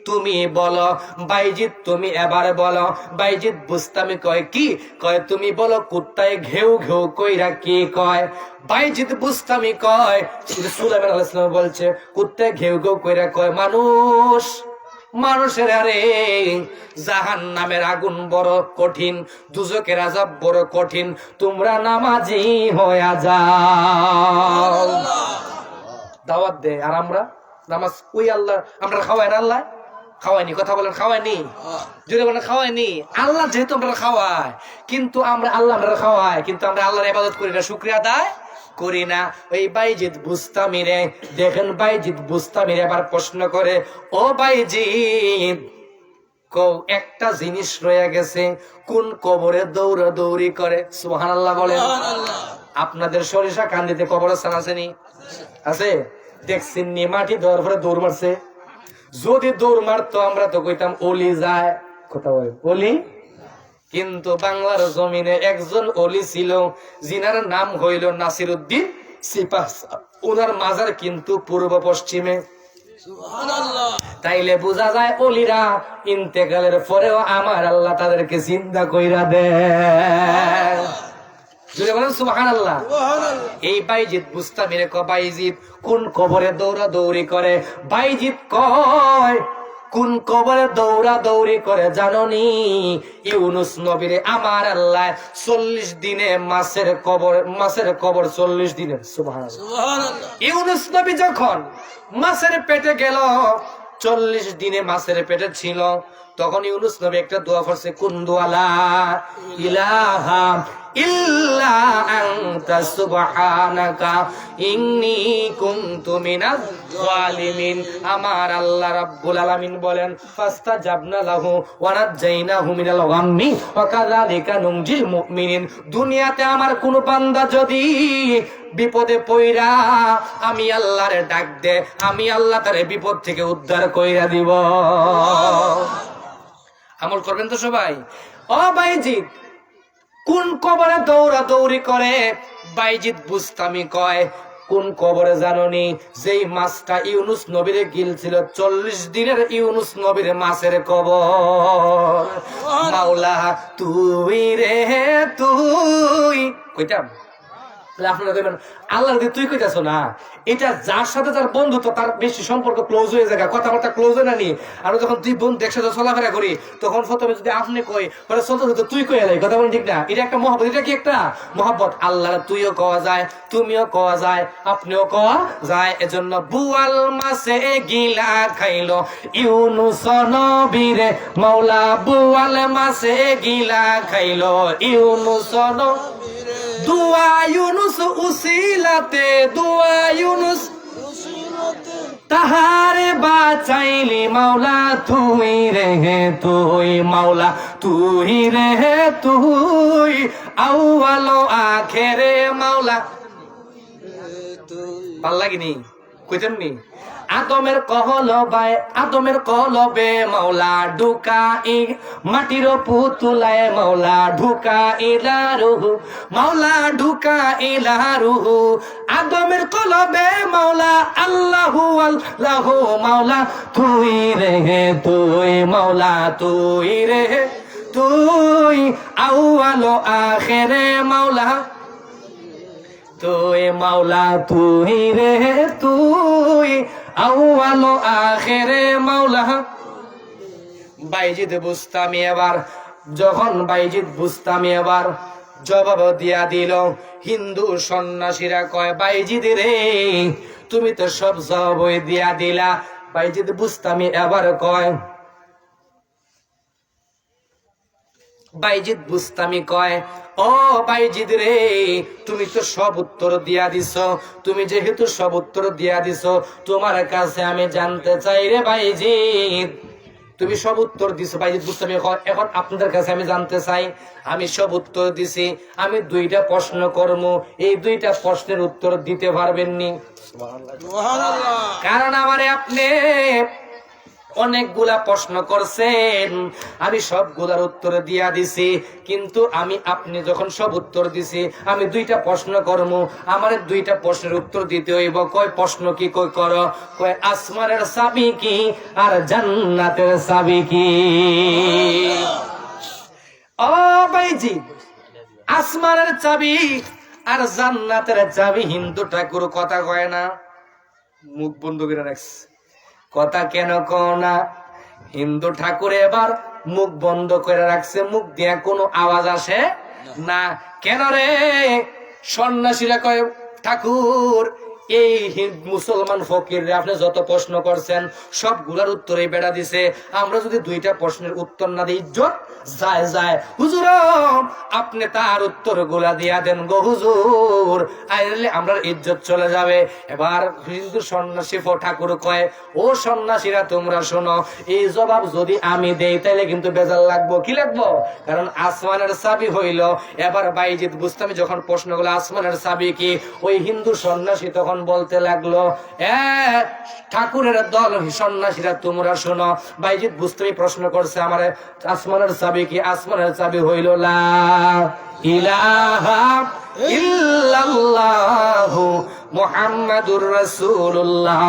[SPEAKER 1] তুমি বলো, বাইজিদ তুমি এবার বলো। বাইজিদ বুস্তামি কয়, কি কয়? তুমি বলো কুত্তায় ঘেউ ঘেউ কইরা কি কয়? বাইজিদ বুস্তামি কয়, সুলাইমান আলাইহিস সালাম বলছে কুত্তায় ঘেউ ঘেউ কইরা কয়, মানুষ মানুষের আরে জাহান্নামের আগুন বড় কঠিন, দুজকের আযাব বড় কঠিন, তোমরা নামাজি হয়ে যাও। দাওয়াত দে, আর আমরা নামাজ ওই আল্লাহ আমরা খাওয়াই না? আল্লাহ খাওয়াইনি, কথা বলেন খাওয়াইনি, জোরে বলেন খাওয়াইনি। আল্লাহ যেহেতু আমরা খাওয়াই, কিন্তু আমরা আল্লাহ আমরা খাওয়াই, কিন্তু আমরা আল্লাহর ইবাদত করি না, শুকরিয়া আদায় করি না। ওই বাইজিদ বুস্তামি রে দেখেন, বাইজিদ বুস্তামি এবার প্রশ্ন করে, ও বাইজিদ কও একটা জিনিস রয়ে গেছে, কোন কবরে দৌড়া দৌড়ি করে? সুবহানাল্লাহ বলেন। আপনাদের সরিষা কান্দিতে কবরস্থান আছে নি? আছে? দেখছেন নি মাটি দেওয়ার পরে দৌড় মারছে? যদি দৌড় মারতো আমরা তো কইতাম অলি যায়, কথা বলে অলি। কিন্তু বাংলার জমিনে একজন অলি ছিল, যিনার নাম হইল নাসিরউদ্দিন সিপাহ। ওনার মাজার কিন্তু পূর্ব পশ্চিমে।
[SPEAKER 2] সুবহানাল্লাহ।
[SPEAKER 1] তাইলে বোঝা যায় অলিরা ইন্তেকালের পরেও আমার আল্লাহ তাদেরকে চিন্তা কইরা দেয়। জুড়ে বলেন সুবহানাল্লাহ। এই বাইজিদ বুস্তামিরে ক বাইজিদ কোন কবরে দৌড়া দৌড়ি করে? বাইজিদ কয় কোন কবরে দৌড়া দৌড়ি করে জাননি? ইউনুস নবীরে আমার আল্লাহ 40 দিনে মাছের কবর 40 দিনে। সুবহানাল্লাহ।
[SPEAKER 2] সুবহানাল্লাহ।
[SPEAKER 1] ইউনুস নবী যখন মাছের পেটে গেল, 40 দিনে মাছের পেটে ছিল, তখন ইউনুস নবী একটা দোয়া করছে, কোন দোয়া? লা ইলাহা ইল্লা আনতা সুবহানাকা ইন্নী কুনতু মিনাজ জালিমিন। আমার আল্লাহ রাব্বুল আলামিন বলেন, ফাস্তাজাবনা লাহু ওয়া নাজাইনাহু মিনাল গাম্মি ওয়া কাযালিকা নুনজিল মুমিনিন। দুনিয়াতে আমার কোন বান্দা যদি বিপদে পইরা আমি আল্লাহরে ডাক দে, আমি আল্লাহ তারে বিপদ থেকে উদ্ধার কইরা দিব। আমল করবেন তো সবাই? ও বাইজিদ কোন কবরে দৌড়া দৌড়ি করে? বাইজিদ বুস্তামি কয় কোন কবরে জাননি? যেই মাছটা ইউনুস নবীরে গিলছিল, 40 দিনের ইউনুস নবীর মাছের কবর। মাওলা তুই রে তুই, কইতাম আপনারা কইবেন আল্লাহ তুই কইতাছো না, এটা যার সাথে যার বন্ধুত্ব তার বেশি সম্পর্ক ক্লোজ হয়ে যায়, কথাবার্তা ক্লোজ হয়ে না নি। আর যখন তুই বন্ধু একসাথে চলাফেরা করি, তখন প্রথমে যদি আপনি কই ওরা চলতে তুই কই এলাই, কথা বলেন ঠিক না? এটা একটা মহব্বত। এটা কি একটা মহব্বত? আল্লাহ তুইও কওয়া যায়, তুমিও কওয়া যায়, আপনিও কওয়া যায়। এজন্য বুয়াল মাছে গিলা খাইলো ইউনুস নবীরে মাওলা, বুয়াল মাছে গিলা খাইলো ইউনুস নবীরে। দুয়া ইউনুস উসিলাতে, দুয়া ইউনুস তাহারে বাঁচাইলি মাওলা তুই রে তুই, মাওলা তুই রে তুই, আউয়ালো আখেরে মাওলা। ভাল লাগেনি? কইতেননি? আদমের কলবে মাওলা ঢুকাই, মাটির পুতুলায় মাওলা ঢুকাইলা রুহু, মাওলা ঢুকাইলা রুহু। আদমের কলবে মাওলা আল্লাহু আল্লাহু, মাওলা তুই রে তুই, মাওলা তুই রে তুই, আউয়ালো আখেরে মাওলা তুই, মাওলা তুই রে তুই, আউয়ালো আখেরে মাওলা। বাইজিদ বুস্তামি এবার জবাব দিয়া দিল। হিন্দু সন্ন্যাসীরা কয় বাইজিদ রে তুমি তো সব জবাব দিয়া দিলা। বাইজিদ বুস্তামি এবার কয়, বাইজিদ বুস্তামি কয় ও বাইজিদ রে তুমি তো সব উত্তর দিয়া দিছ, তুমি যেহেতু সব উত্তর দিয়া দিছ, তোমার কাছে আমি জানতে চাই রে বাইজিদ, তুমি সব উত্তর দিছো। বাইজিদ বুস্তামি কয় এখন আপনাদের কাছে আমি জানতে চাই, আমি সব উত্তর দিছি, আমি 2টা প্রশ্ন করব, এই 2টা প্রশ্নের উত্তর দিতে পারবেননি? কারণ আমারে আপনি অনেকগুলা প্রশ্ন করছেন, আমি সবগুলার উত্তর দিয়া দিছি, কিন্তু আপনি যখন সব উত্তর দিছি, আমি 2টা প্রশ্ন করব, আমার 2টা প্রশ্নের উত্তর দিতে হইব। কয় প্রশ্ন কি? কই কর? কয় আসমানের চাবি কি আর জান্নাতের চাবি কি? ও ভাইজি, আসমানের চাবি আর জান্নাতের চাবি হিন্দু ঠাকুর কথা কয় না, মুখ বন্ধ করে রাখছে। কথা কেন কও না? হিন্দু ঠাকুর এবার মুখ বন্ধ করে রাখছে, মুখ দিয়া কোনো আওয়াজ আসে না। কেন রে? সন্ন্যাসীরা কয় ঠাকুর এই মুসলমান ফকিররে আপনি যত প্রশ্ন করছেন সবগুলার উত্তরে বেড়া দিছে, আমরা যদি 2টা প্রশ্নের উত্তর না দিই ইজ্জত যায় যায়। হুজুর আপনি তার উত্তর গুলা দিয়া দেন গো হুজুর, আইলে আমরা ইজ্জত চলে যাবে। এবার হিন্দু সন্ন্যাসী ঠাকুর কয় ও সন্ন্যাসীরা তোমরা শোনো, এই জবাব যদি আমি দেই তাইলে কিন্তু বেজাল লাগবো। কি লাগবো? কারণ আসমানের চাবি হইল। এবার বাইজিদ বুস্তামি যখন প্রশ্নগুলো আসমানের চাবি কি, ওই হিন্দু সন্ন্যাসী তখন বলতে লাগলো ঠাকুরের দল সন্ন্যাসীরা তোমরা শোনো, বাইজিদ বুস্তামি প্রশ্ন করছে আমার আসমানের চাবি কি? আসমানের চাবি হইল লা ইলাহা ইল্লাল্লাহু মুহাম্মাদুর রাসূলুল্লাহ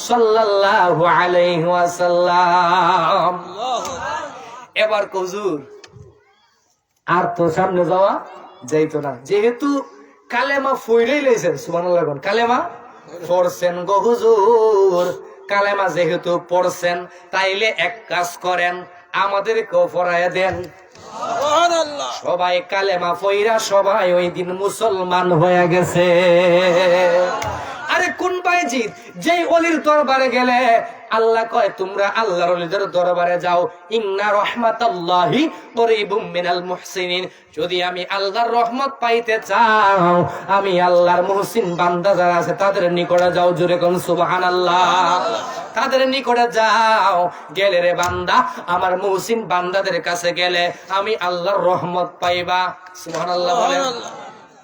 [SPEAKER 1] সাল্লাল্লাহু আলাইহি ওয়াসাল্লাম। এবার হুজুর আর তো সামনে যাওয়া যাইতো না, যেহেতু কালেমা ফইরাই লইছেন, সুবহানাল্লাহ, কালেমা পড়ছেন গো হুজুর, কালেমা যেহেতু পড়ছেন তাইলে এক কাজ করেন, আমাদেরকেও পড়ায় দেন। সবাই কালেমা পইরা সবাই ওই দিন মুসলমান হয়ে গেছে। আরে কোন বাইজিৎ যেই অলির দরবারে গেলে আল্লাহ কয় তোমরা আল্লাহর অলিদের দরবারে যাও, ইন্না রাহমাতাল্লাহি করিবুম মিনাল মুহসিনিন। যদি আমি আল্লাহর রহমত পাইতে চাও, আমি আল্লাহর মুহসিন বান্দা যারা আছে তাদের নিকটে যাও। জোরে কোন সুবহানাল্লাহ। তাদের নিকটে যাও। গেলে রে বান্দা, আমার মুহসিন বান্দাদের কাছে গেলে আমি আল্লাহর রহমত পাইবা। সুবহানাল্লাহ বলেন।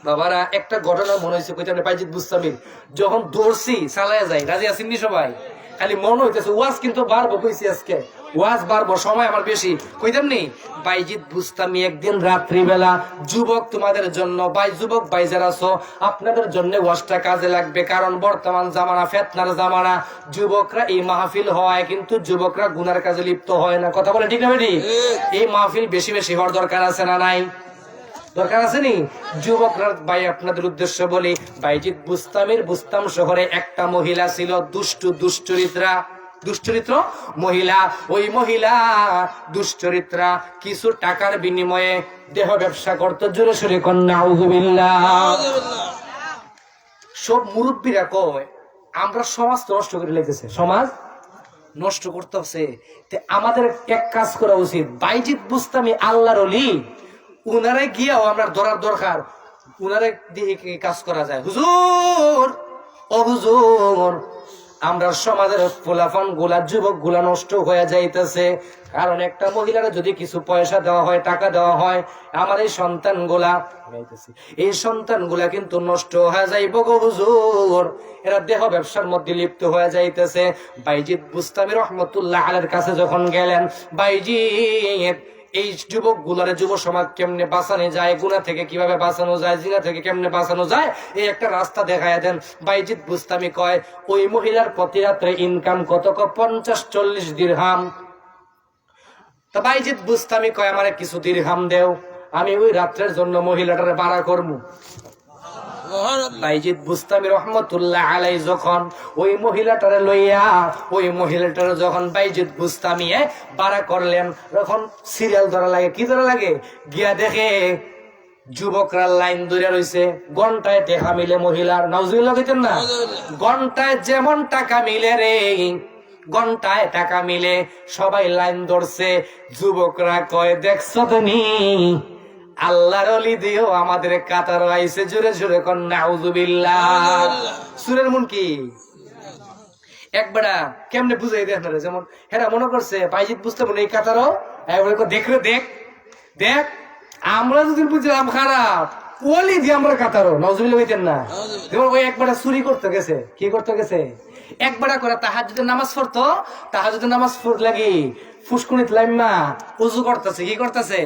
[SPEAKER 1] বাবারা, একটা ঘটনা মনে হয়েছে কইতে, বাইজিৎ বুস্তামির যখন দৌড়ছি চালায় যাই, রাজি আছেন নি সবাই? খালি মনে হইতেছে ওয়াজ কিন্তু বাড়বো, কইছি আজকে ওয়াজ বাড়বো, সময় আমার বেশি, কইতাম নি। বাইজিৎ বুস্তামি একদিন রাত্রিবেলা, যুবক তোমাদের জন্য, যুবক ভাই যারা আছো আপনাদের জন্য ওয়াজটা কাজে লাগবে, কারণ বর্তমান জামানা ফিতনার জামানা। যুবকরা এই মাহফিল হয় কিন্তু যুবকরা গুনার কাজে লিপ্ত হয় না। কথা বলে ঠিক না বেটি? এই মাহফিল বেশি বেশি হওয়ার দরকার আছে না নাই? দরকার আছে নি? যুবকরা ভাই আপনাদের উদ্দেশ্য বলি, বাইজিৎ বুস্তামির বুস্তাম শহরে একটা মহিলা ছিল, দুশ্চরিত্র মহিলা। ওই মহিলা দুশ্চরিত্রা কিছু টাকার বিনিময়ে দেহ ব্যবসা করতো। জোরে সোরে কন্যা আউযুবিল্লাহ। সব মুরব্বীরা কয় আমরা সমাজ নষ্ট করে লেগেছে, সমাজ নষ্ট করতেছে। আমাদের এক কাজ করা উচিত, বাইজিৎ বুস্তামি আল্লাহর ওলি, উনারে গিয়াও আমরা ধরার দরকার, উনারে দিয়ে কাজ করা যায়। হুজুর, ও হুজুর, আমরা সমাজের পোলাফান গুলা, যুবক গুলা নষ্ট হয়ে যাইতেছে। কারণ একটা মহিলার যদি কিছু পয়সা দেওয়া হয়, টাকা দেওয়া হয়, আমার এই সন্তান গুলা কিন্তু নষ্ট হয়ে যাইব গো হুজুর। এরা দেহ ব্যবসার মধ্যে লিপ্ত হয়ে যাইতেছে। বাইজিৎ বুস্তামি রহমতুল্লাহ আলাইহির কাছে যখন গেলেন, বাইজিৎ এই যুবক গুলারে, যুব সমাজ কেমনে বাঁচানো যায়, গুনাহ থেকে কিভাবে বাঁচানো যায়, জিনা থেকে কেমনে বাঁচানো যায়, এই একটা রাস্তা দেখায় দেন। বাইজিৎ বুস্তামি কয় ওই মহিলার প্রতি রাত্রে ইনকাম কত? 50-40 দিরহাম। তা বাইজিৎ বুস্তামি কয় আমারে কিছু দিরহাম দেও, আমি ওই রাত্রের জন্য মহিলাটারে ভাড়া করবো। বাইজিৎ বুস্তামি রহমতুল্লাহ আলাইহি যখন ওই মহিলাটারে লইয়া, ওই মহিলাটারে যখন বাইজিৎ বুস্তামি ভাড়া করলেন, তখন সিরিয়াল ধরা লাগে। কি ধরা লাগে? গিয়া দেখে যুবকরা লাইন ধরে রয়েছে, ঘন্টায় টাকা মিলে মহিলার। নাউজুবিল্লাহ কইতেন না? ঘন্টায় যেমন টাকা মিলে রে, ঘন্টায় টাকা মিলে, সবাই লাইন ধরছে। যুবকরা কয় দেখছো তুমি, আল্লাহর ওলি দিও আমাদের কাতার আইছে। জোরে জোরে কন নাউযুবিল্লাহ। সূরের মন কি একবারে কেমনে বুঝাই দেয় আপনারা? যেমন হেরা মনে করছে বাইজিৎ বুঝতে পারে এই কাতারও দেখ রে, দেখ দেখ, আমরা যদি বুঝলাম খারাপ, ওলি দিয়ে আমরা কাতারও। নাউযুবিল্লাহ হইতেন না? যেমন ওই একবারে চুরি করতে গেছে, কি করতে গেছে, একবারে করে তাহাজ্জুদের নামাজ পড়তো, তাহাজ্জুদের নামাজ লাগি ফুসকুনিত লাইম্মা উযু করতেছে। কি করতেছে?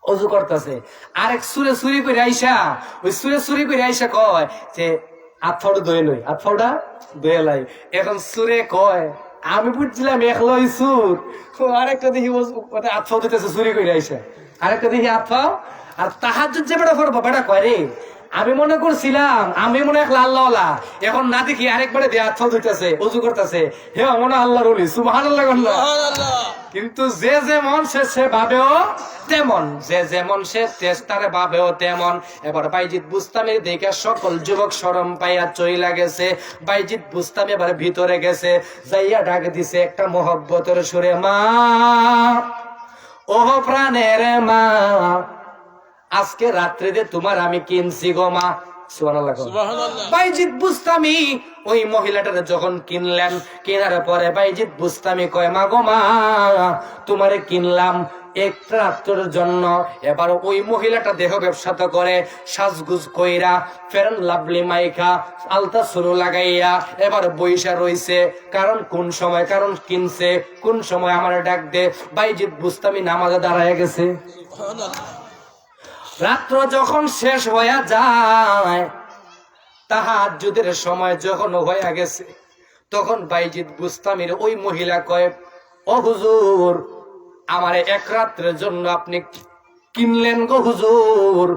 [SPEAKER 1] অজু করতেছে। আরেক সুরে চুরি করে আইসা, ওই সুরে চুরি করে আইসা কয় যে আতফাউটা দয়ে লই, আতফাউটা দয়ে লাই। এখন সুরে কয় আমি বুঝছিলাম এক লই সুর, আরেকটা দেখি আতফাউ দিতেছে চুরি করে আইসা, আরেকটা দেখি আতফাও। আর তাহাজ্জুদ যে বেটা করবো, বেটা কয় রে আমি মনে করছিলাম আমি মনে এক আল্লাহওয়ালা, এখন না দেখি আরেকবারে দিয়ে আতফাউ দিতেছে, অজু করতেছে, হে মনে আল্লাহর ওলি। সুবহানাল্লাহ। কিন্তু যে যেমন সে ভাবেও তেমন, যে যেমন সে তেস্তারে ভাবেও তেমন। এবার বাইজিৎ বুস্তামির দেখে সকল যুবক শরম পাইয়া চইলা গেছে। বাইজিৎ বুস্তামি এবার ভিতরে গেছে, যাইয়া ডাক দিছে একটা মহব্বতের সুরে, মা ওহ প্রাণের মা, আজকে রাত্রে দে তোমার আমি কিনছি গো মা। সুবহানাল্লাহ। বাইজিৎ বুস্তামি ওই মহিলাটার যখন কিনলেন, কেনার পরে বাইজিৎ বুস্তামি কয় মা গো মা, তোমারে কিনলাম একটা রাত্রের জন্য। এবার ওই মহিলাটা দেহ ব্যবসা তো করে, সাজগুজ কইরা, ফেরান লাভলি মাইখা, আলতা সুরু লাগাইয়া এবার বইসা রইছে। কারণ কোন সময়, কারণ কিনছে কোন সময় আমার ডাক দে। বাইজিৎ বুস্তামি নামাজে দাঁড়ায় গেছে। রাত্র যখন শেষ হয়ে যায়, তাহাজ্জুদের সময় যখন হয়ে গেছে, তখন বাইজিদ বুস্তামির ওই মহিলা কয়, ও হুজুর, আমারে এক রাত্রের জন্য আপনি কিনলেন গো হুজুর,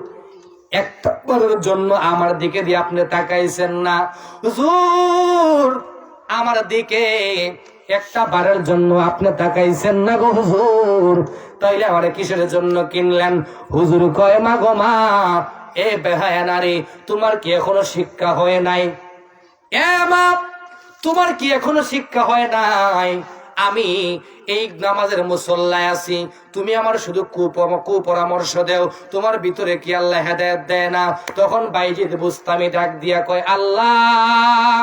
[SPEAKER 1] একটা বারের জন্য আমার দিকে দিয়ে আপনি তাকাইছেন না হুজুর, আমার দিকে একটা বারের জন্য আপনি তাকাইছেন না গো হুজুর, তাইলে আমারে কিসের জন্য কিনলেন? হুজুর কয়, মা গো মা, এ বেহায়া নারী, তোমার কি এখনো শিক্ষা হয় নাই? এ মা, তোমার কি এখনো শিক্ষা হয় নাই? আমি এই নামাজের মুসল্লায় আছি, তুমি আমার শুধু কুপরামর্শ দেও, তোমার ভিতরে কি আল্লাহ হেদায়েত দেয় না? তখন বাইজিদ বুস্তামি ডাক দিয়া কয়, আল্লাহ,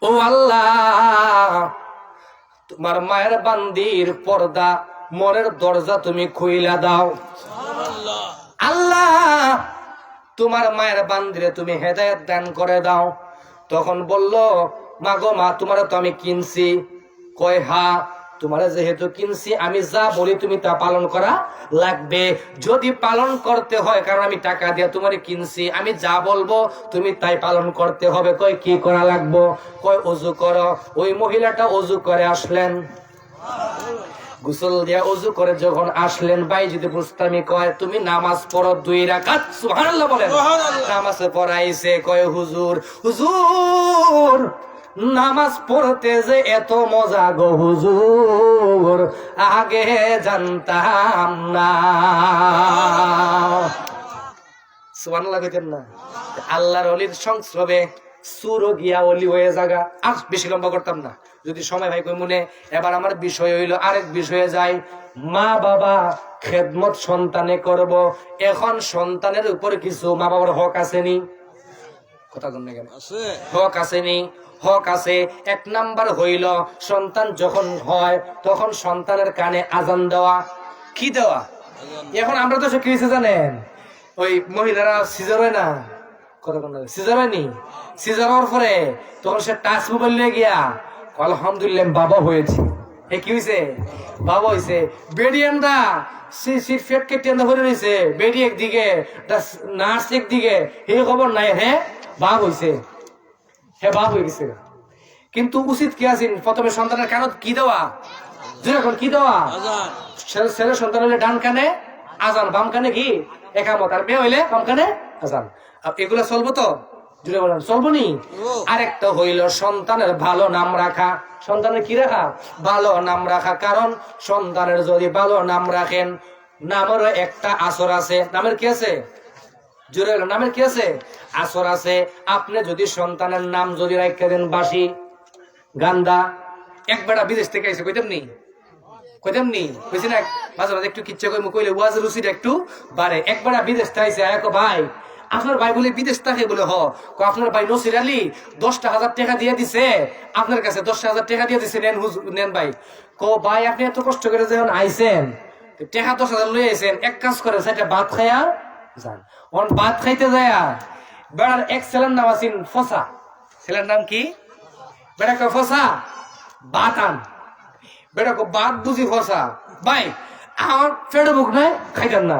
[SPEAKER 1] ও আল্লাহ, তোমার মায়ের বান্দির পর্দা মনের দরজা তুমি খুইলা দাও। আল্লাহ, তোমার মায়ের বান্দিরে তুমি হেদায়েত দান করে দাও। তখন বলল, মা গো মা, তোমার তো আমি কিনছি। কয়, হা, তোমার যেহেতু কিনছি, আমি যা বলি তুমি তা পালন করা লাগবে। যদি পালন করতে হয়, কারণ আমি টাকা দিয়ে তোমার কিনছি, আমি যা বলবো তুমি তাই পালন করতে হবে। কয়, কি করা লাগবো? কয়, ওযু করো। ওই মহিলাটা ওযু করে আসলেন, গোসল দিয়া ওযু করে যখন আসলেন, বাইজিদ বুস্তামি কয়, তুমি নামাজ পড়ো 2 রাকাত। সুবহানাল্লাহ বলেন। নামাজ পড়াইছে। কয়, হুজুর, হুজুর, নামাজ পড়তে যে এত মজা গো হুজুর, আগে জানতাম না। সুবহানাল্লাহ কইতেন না? আল্লাহর ওলির সংস্রবে সুরো গিয়া ওলি হয়ে জাগা। আর বেশি লম্বা করতাম না, যদি সময় ভাই কই মনে। এবার আমার বিষয় হইলো আরেক বিষয়ে যাই। মা বাবা খেদমত সন্তানে করব, এখন সন্তানের উপর কিছু মা বাবার হক আসেনি? কথা বলেন কেন? হক আসেনি? হক আছে। 1 নাম্বার হইল, সন্তান যখন হয় তখন সন্তানের কানে আজান দেওয়া। কি দেওয়া? এখন আমরা তো সব কি হয়েছে জানেন, ওই মহিলারা সিজার হয় না, সিজার হয়নি, সিজার হওয়ার পরে তখন সে টাচ মোবাইল নিয়ে গিয়া, আলহামদুলিল্লাহ বাবা হয়েছে। এ কি হয়েছে? বাবা হয়েছে। বেডিয়ানরা সিট ফেট কেটে ধরে রয়েছে, বেডি একদিকে, নার্স একদিকে, এই খবর নাই, হ্যাঁ বাপ হয়েছে, হ্যাঁ বাপ হয়ে গেছে। কিন্তু উচিত কি আছে? প্রথমে সন্তানের কানে কি দেওয়া? এখন কি দেওয়া? ছেলে সন্তান হইলে ডান কানে আজান, বাম কানে কি একামত, আর মেয়ে হইলে বাম কানে আজান। এগুলা চলবো তো? জুড়ে বলেন, চলবো নি? আরেকটা হইল সন্তানের ভালো নাম রাখা। সন্তানের কি রাখা? ভালো নাম রাখা। কারণ সন্তানের যদি ভালো নাম রাখেন, নামেরও একটা আসর আছে। নামের কি আছে? জুড়ে বলেন, নামের কি আছে? আসর আছে। আপনি যদি সন্তানের নাম যদি রাখা দেন বাসি, গান্দা, এক বেটা বিদেশ থেকে আইসে, কইতাম নি? কইতাম নি? কইছি না? মাঝে মাঝে একটু কিচ্ছা কই কইলে ওয়াজের রুচিটা একটু বাড়ে। এক বেটা বিদেশ থেকে আইসে, এক ভাই, আপনার ভাই বলে বিদেশ থাকে বলে, হ, আপনার ভাই নসির আলী 10,000 টাকা দিয়ে দিছে আপনার কাছে, 10,000 টাকা দিয়ে দিছে, নেন নেন ভাই। ভাই, আপনি এত কষ্ট করে যখন আইসেন, টাকা 10,000 লই আইসেন, এক কাজ করেন, সেটা ভাত খাইয়া যান। ভাত খাইতে যায় বেড়ার এক ছেলের নাম আছেন ফসা। ছেলের নাম কি? বেড়া কয়, ফসা ভাত আন। বেড়া কো, ভাত বুঝি ফসা? ভাই, আমার পেটে বুক নাই, খাইতাম না।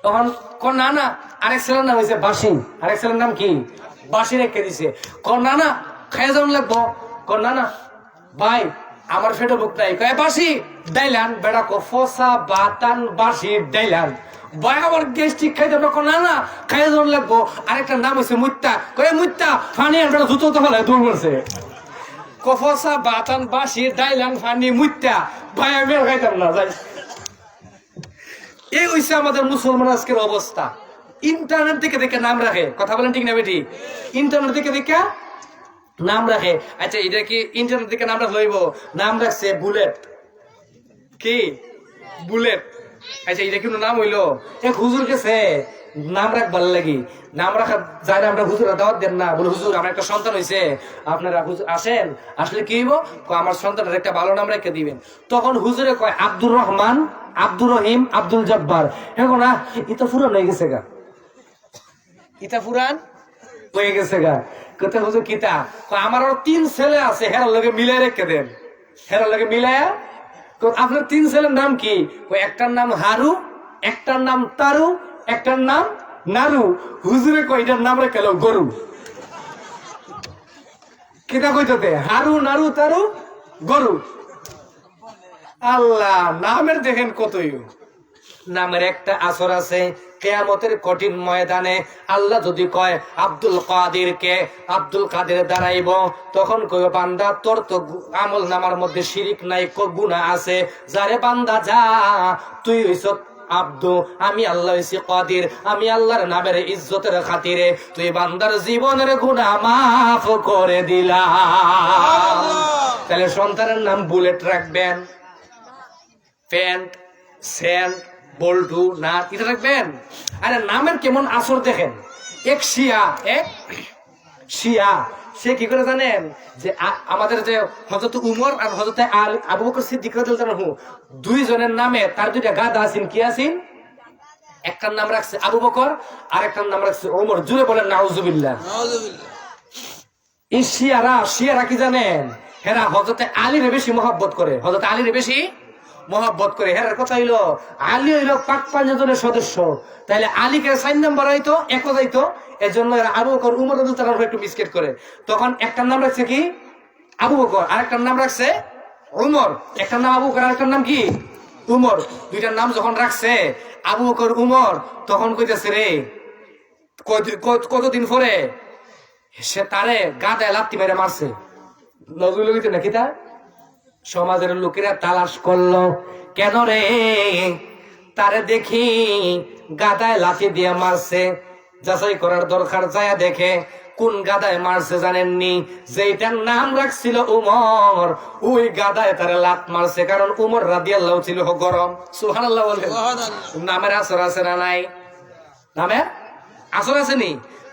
[SPEAKER 1] তখন না না, আরেক ছেলের নাম হয়েছে বাসি। আরেক ছেলের নাম কি? বাসি রেখে দিছে। না না, খাইয়া যাওয়ান লাগবো। না না ভাই, আমার পেটে বুক নাই। কয়, বাসি ডাইলান। বেড়া কো, ফসা বাতান বাসি ডাইলান। ভাই, আমার গ্যাস্ট্রিক খাইতাম না। না না, খাইয়া যাওয়ান লাগবো। আরেকটা নাম হয়েছে মুত্তা। কয়ে, মুত্তা ফানি আর বেড়া জুতো তো ফেলায় দূর করছে। কফসা বাতান বাসি ডাইলান ফানি মুত্তা। ভাই, আমি আর খাইতাম না। যাই, এই হইছে আমাদের মুসলমান আজকের অবস্থা। ইন্টারনেট দেখে দেখে নাম রাখে। কথা বলেন ঠিক না বেটি? ইন্টারনেট দেখে দেখে নাম রাখে। আচ্ছা, এটা কি ইন্টারনেট দেখে নাম রাখ লইব? নাম রাখছে বুলেট। কি বুলেট? আচ্ছা, এটা কিন্তু নাম হইলো? এক হুজুর গেছে নাম রাখবার লাগি, নাম রাখা যায় না। আমরা হুজুরা দাওয়াত দেন না, বলে হুজুর আমার একটা সন্তান হয়েছে, আপনারা হুজুর আসেন, আসলে কি হইব? আমার সন্তানের একটা ভালো নাম রেখে দিবেন। তখন হুজুরে কয়, আব্দুর রহমান, আব্দুর রহিম, আব্দুল জব্বার। এখন না, এটা পুরান হয়ে গেছে গা, ইটা পুরান হয়ে গেছে গা। কোথায় হুজুর কিতা? আমার আরো 3 ছেলে আছে, হেরার লগে মিলাই রেখে দেন। হেরার লগে মিলাইয়া। আপনার 3 ছেলের নাম কি? একটার নাম হারু, একটার নাম তারু, একটার নাম নারু হুজুরে কয়টার নাম রেখে গরু কিতা কইতে হারু নারু তারু গরু আল্লাহ নামের দেখেন কতই নামের একটা আসর আছে কিয়ামতের কঠিন ময়দানে আল্লাহ যদি কয় আব্দুল কাদের দাঁড়াইব তখন কই বান্দা তোর তো আমল নামার মধ্যে শিরিক নাই গুনাহ আছে যারে বান্দা যা তুই হইছ আব্দু আমি আল্লাহ হইছি কাদির আমি আল্লাহর নামের ইজ্জতের খাতিরে তুই বান্দার জীবনের গুনাহ মাফ করে দিলা তাহলে সন্তানের নাম বুলেট রাখবেন প্যান্ট স্যান্ড বল্টু না এটা রাখবেন আরে নামের কেমন আসর দেখেন এক শিয়া সে কি করে জানেন যে আমাদের যে হযরত উমর আর হযরত আবু বকর সিদ্দিক রাদিয়াল্লাহু আনহু দুইজনের নামে তার দুইটা গাদা আছেন কি আছেন একটার নাম রাখছে আবু বকর আর একটার নাম রাখছে ওমর জুড়ে বলেন নাউজুবিল্লাহ এই শিয়ারা কি জানেন হেরা হযরত আলীর বেশি মহব্বত করে হযরত আলীর বেশি মহব্বত করে হেরার কথা হইলো আলী হইলো পাক পাঞ্জাতনের সদস্য তাইলে আলীকে 4 নম্বর হইতো এক যাইতো এজন্য এরা আবু বকর উমর রাদিয়াল্লাহু আনহু একটু মিসকেট করে তখন একটার নাম রাখছে কি আবু বকর আর একটার নাম রাখছে উমর একটার নাম আবু বকর আর একটার নাম কি উমর দুইটার নাম যখন রাখছে আবু বকর উমর তখন কইতেছে রে কতদিন পরে সে তারে গাদায় লাত্তি মেরে মারছে নজরুল গীতে নাকি তা সমাজের লোকেরা তালাশ করলো কেন রে তারে দেখি গাদায় লাঠি দিয়ে মারছে যাচাই করার দরকার যায় দেখে কোন গাদায় মারছে জানেননি যেটার নাম রাখছিল উমর ওই গাদায় তারে লাত মারছে কারণ উমর রাদিয়াল্লাহু ছিল গরম সুবহানাল্লাহ বলে নামের আসর আছে না নাই নামের আসর আছে নি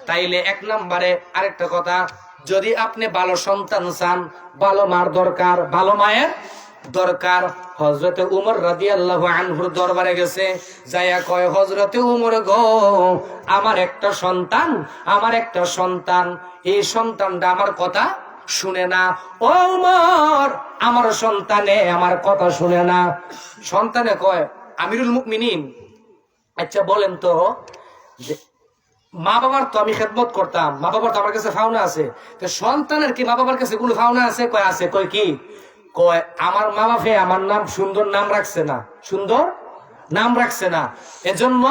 [SPEAKER 1] তাইলে এক নম্বরে আরেকটা কথা যদি আপনি ভালো সন্তান চান ভালো মার দরকার ভালো মায়ের দরকার হযরতে উমর রাদিয়াল্লাহু আনহুর দরবারে গেছে যায়া কয় হযরতে উমর গো আমার একটা সন্তান এই সন্তানটা আমার কথা শুনে না ও উমর আমার সন্তানে আমার কথা শুনে না সন্তানে কয় আমিরুল মুমিনিন আচ্ছা বলেন তো মা বাবার তো আমি খেদমত করতাম মা বাবার তো আমার কাছে ফাওনা আছে তো সন্তানের কি মা বাবার কাছে কোনো ফাওনা আছে কয় আছে কয় কি কয় আমার মা বাপে আমার নাম সুন্দর নাম রাখছে না এজন্য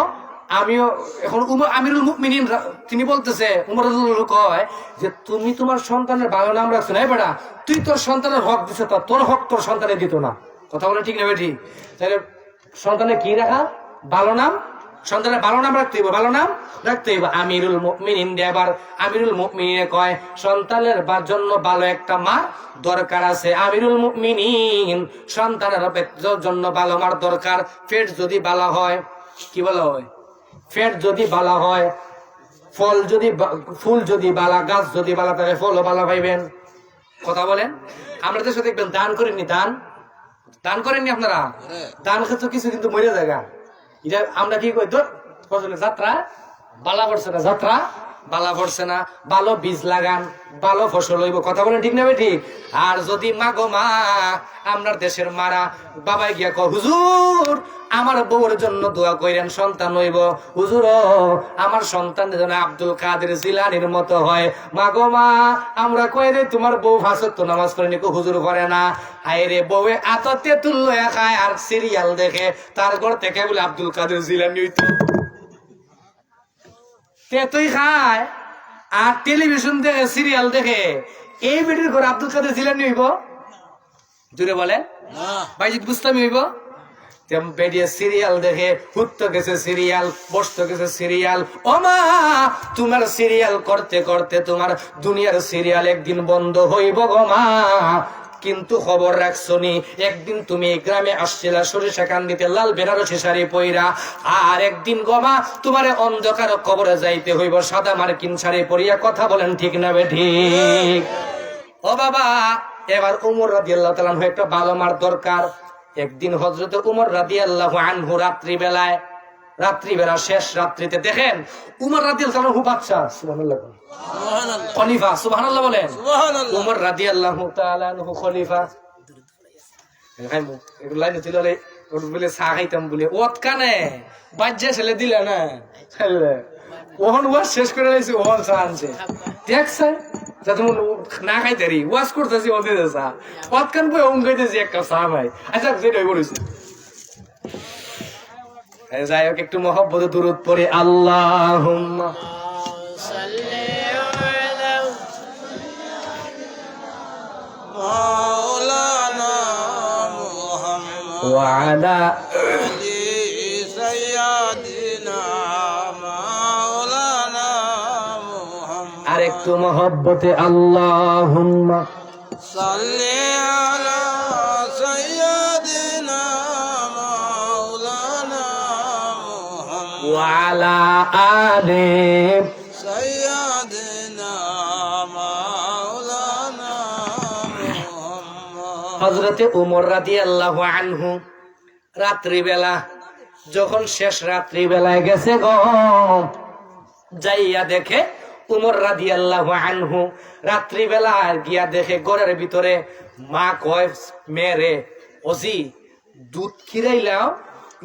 [SPEAKER 1] আমিও এখন আমিরুল মুমিনিন তিনি বলতেছে উমর রাদিয়াল্লাহু কয় যে তুমি তোমার সন্তানের ভালো নাম রাখছো না বেটা তুই তোর সন্তানের হক দিছ তোর হক তোর সন্তানে দিত না কথা বলে ঠিক না বেটি তাহলে সন্তানের কি রাখা ভালো নাম সন্তানের ভালো নাম রাখতে হইব ভালো নাম রাখতে হইব আমিরুল মুমিনিন এবার আমিরুল মুমিনিনে কয় সন্তানের জন্য ভালো একটা মা দরকার আছে আমিরুল মুমিনিন সন্তানের জন্য ভালো মার দরকার পেট যদি ভালো হয় কি বলা হয় পেট যদি ভালো হয় ফুল যদি বালা গাছ যদি বালা থাকে ফলও বালা পাইবেন কথা বলেন আমরা দেশে দেখবেন দান করেননি দান করেননি আপনারা দান ক্ষেত্রে কিছু কিন্তু মরে জায়গা এটা আমরা কি কই ফসলের যাত্রা বালা পড়ছে না ভালো বীজ লাগান ভালো ফসল হইব কথা বলেন ঠিক না ঠিক আর যদি মা গো মা আপনার দেশের মারা বাবাই গিয়া কয় হুজুর আমার বউর জন্য দোয়া কইরেন সন্তান হইব হুজুর আমার সন্তান যেন আব্দুল কাদের জিলানির মতো হয় মা গো মা আমরা কই রে তোমার বউ পাঁচ ওয়াক্ত নামাজ পড়ে নি হুজুর করে না হায় রে বউয়ে আততে তুল্য খায় আর সিরিয়াল দেখে তার ঘর থেকে বলে আব্দুল কাদের জিলানি হইতো তেতুই খায় আর টেলিভিশন দেখে সিরিয়াল দেখে এই বেটির ঘর আব্দুল কাদের জিলানি হইব জুড়ে বলেন বাইজিৎ বুস্তামি হইব বেরিয়ে সিরিয়াল দেখে হুত্ত গেছে সিরিয়াল বসতে গেছে সিরিয়াল ও মা তোমার সিরিয়াল করতে করতে তোমার দুনিয়ার সিরিয়াল একদিন বন্ধ হইব গো মা কিন্তু খবর রাখছো নি একদিন তুমি গ্রামে আসছিলা সরিষা কান্দিতে লাল বেনারসি শাড়ি পইরা আর একদিন গমা তোমারে অন্ধকার কবরে যাইতে হইব সাদা মার্কিন শাড়ি পরিয়া কথা বলেন ঠিক না ঠিক ও বাবা এবার উমর রাদিয়াল্লাহু তাআলা আনহু একটা ভালো মার দরকার একদিন হযরত উমর রাদিয়াল্লাহু আনহু রাত্রিবেলা শেষ রাত্রিতে দেখেন উমর রাদিয়াল্লাহু আনহু বাদশা সুবহানাল্লাহ খলিফা সুবহানাল্লাহ বলেন উমর রাদিয়াল্লাহু তাআলা আনহু খলিফা এগুলো লাইনে তুলে বলে চা খাইতাম বলে ওত কানে বাজ্যা ছেলে দিলে না ওহন ওয়াজ শেষ করে লাইছি ওহন চা আনছে দেখছে যা তুমি না খাইতে রি ওয়াজ করতেছি ওদের চা পতকান বই ওম খাইতেছি এক কাপ চা ভাই আচ্ছা যেটাই বলেছি যাই হোক একটু মহব্বতে দুরূদ পড়ে আল্লাহুম্মা
[SPEAKER 2] মাওলানা মুহাম্মদ
[SPEAKER 1] ওয়া আলা
[SPEAKER 2] সাইয়্যিদিনা মাওলানা মুহাম্মদ
[SPEAKER 1] আর একটু মহব্বতে আল্লাহুম্মা
[SPEAKER 2] সাল্লি আলা সাইয়্যিদিনা মাওলানা মুহাম্মদ
[SPEAKER 1] ওয়া আলা আলি
[SPEAKER 2] সাইয়্যিদিনা মাওলানা মুহাম্মদ
[SPEAKER 1] হযরতে ওমর রাদিয়াল্লাহু আনহু রাত্রিবেলা যখন শেষ রাত্রিবেলায় গেছে গো যাইয়া দেখে উমর রাদিয়াল্লাহু আনহু রাত্রিবেলা গিয়া দেখে ঘরের ভিতরে মা কয় মেরে ওজি দুধ খিরাইলাও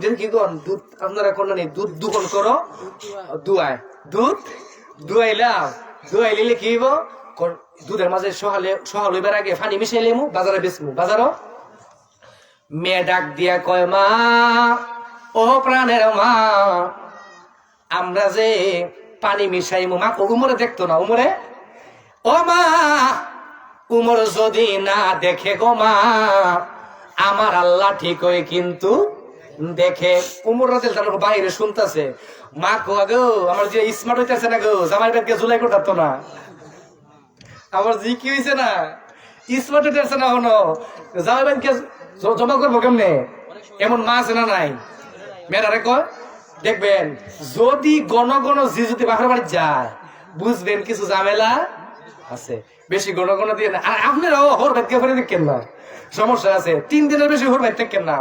[SPEAKER 1] দেন কি কোন দুধ আপনারা কোন নেই দুধ দুকন করো দুয়ায় দুধ দুয়াইলাও দুয়াইলে কি হইব দুধের মাঝে সহাল হইবার আগে পানি মিশাইলেমু বাজারে বেচমু বাজারও মেয়ে ডাক দিয়া কয় মা ও প্রাণের মা আমরা যে পানি মিশাইমু মা উমরে দেখতো না উমরে ও মা উমর যদি না দেখে গো মা আমার আল্লাহ ঠিক হয় কিন্তু দেখে উমর রাদিয়াল্লাহু আনহু বাইরে শুনতাছে মা কো গো আমার যে স্মার্ট হইতাছে না গো জামাই বেদকে জুলাই করতাতো না আমার জি কি হইছে না স্মার্ট হইতাছে না হনো জামাই বেদকে জমা করবো কেমনে এমন মা আছে না নাই মেয়েরা কয় দেখবেন যদি গণ গণ জি যদি বাপের বাড়ি যায় বুঝবেন কিছু ঝামেলা আছে বেশি গণ গণ দিয়ে না আর আপনারাও হর ভাইকে ফেলে দেখেন না সমস্যা আছে 3 দিনের বেশি হর ভাই থাকেন না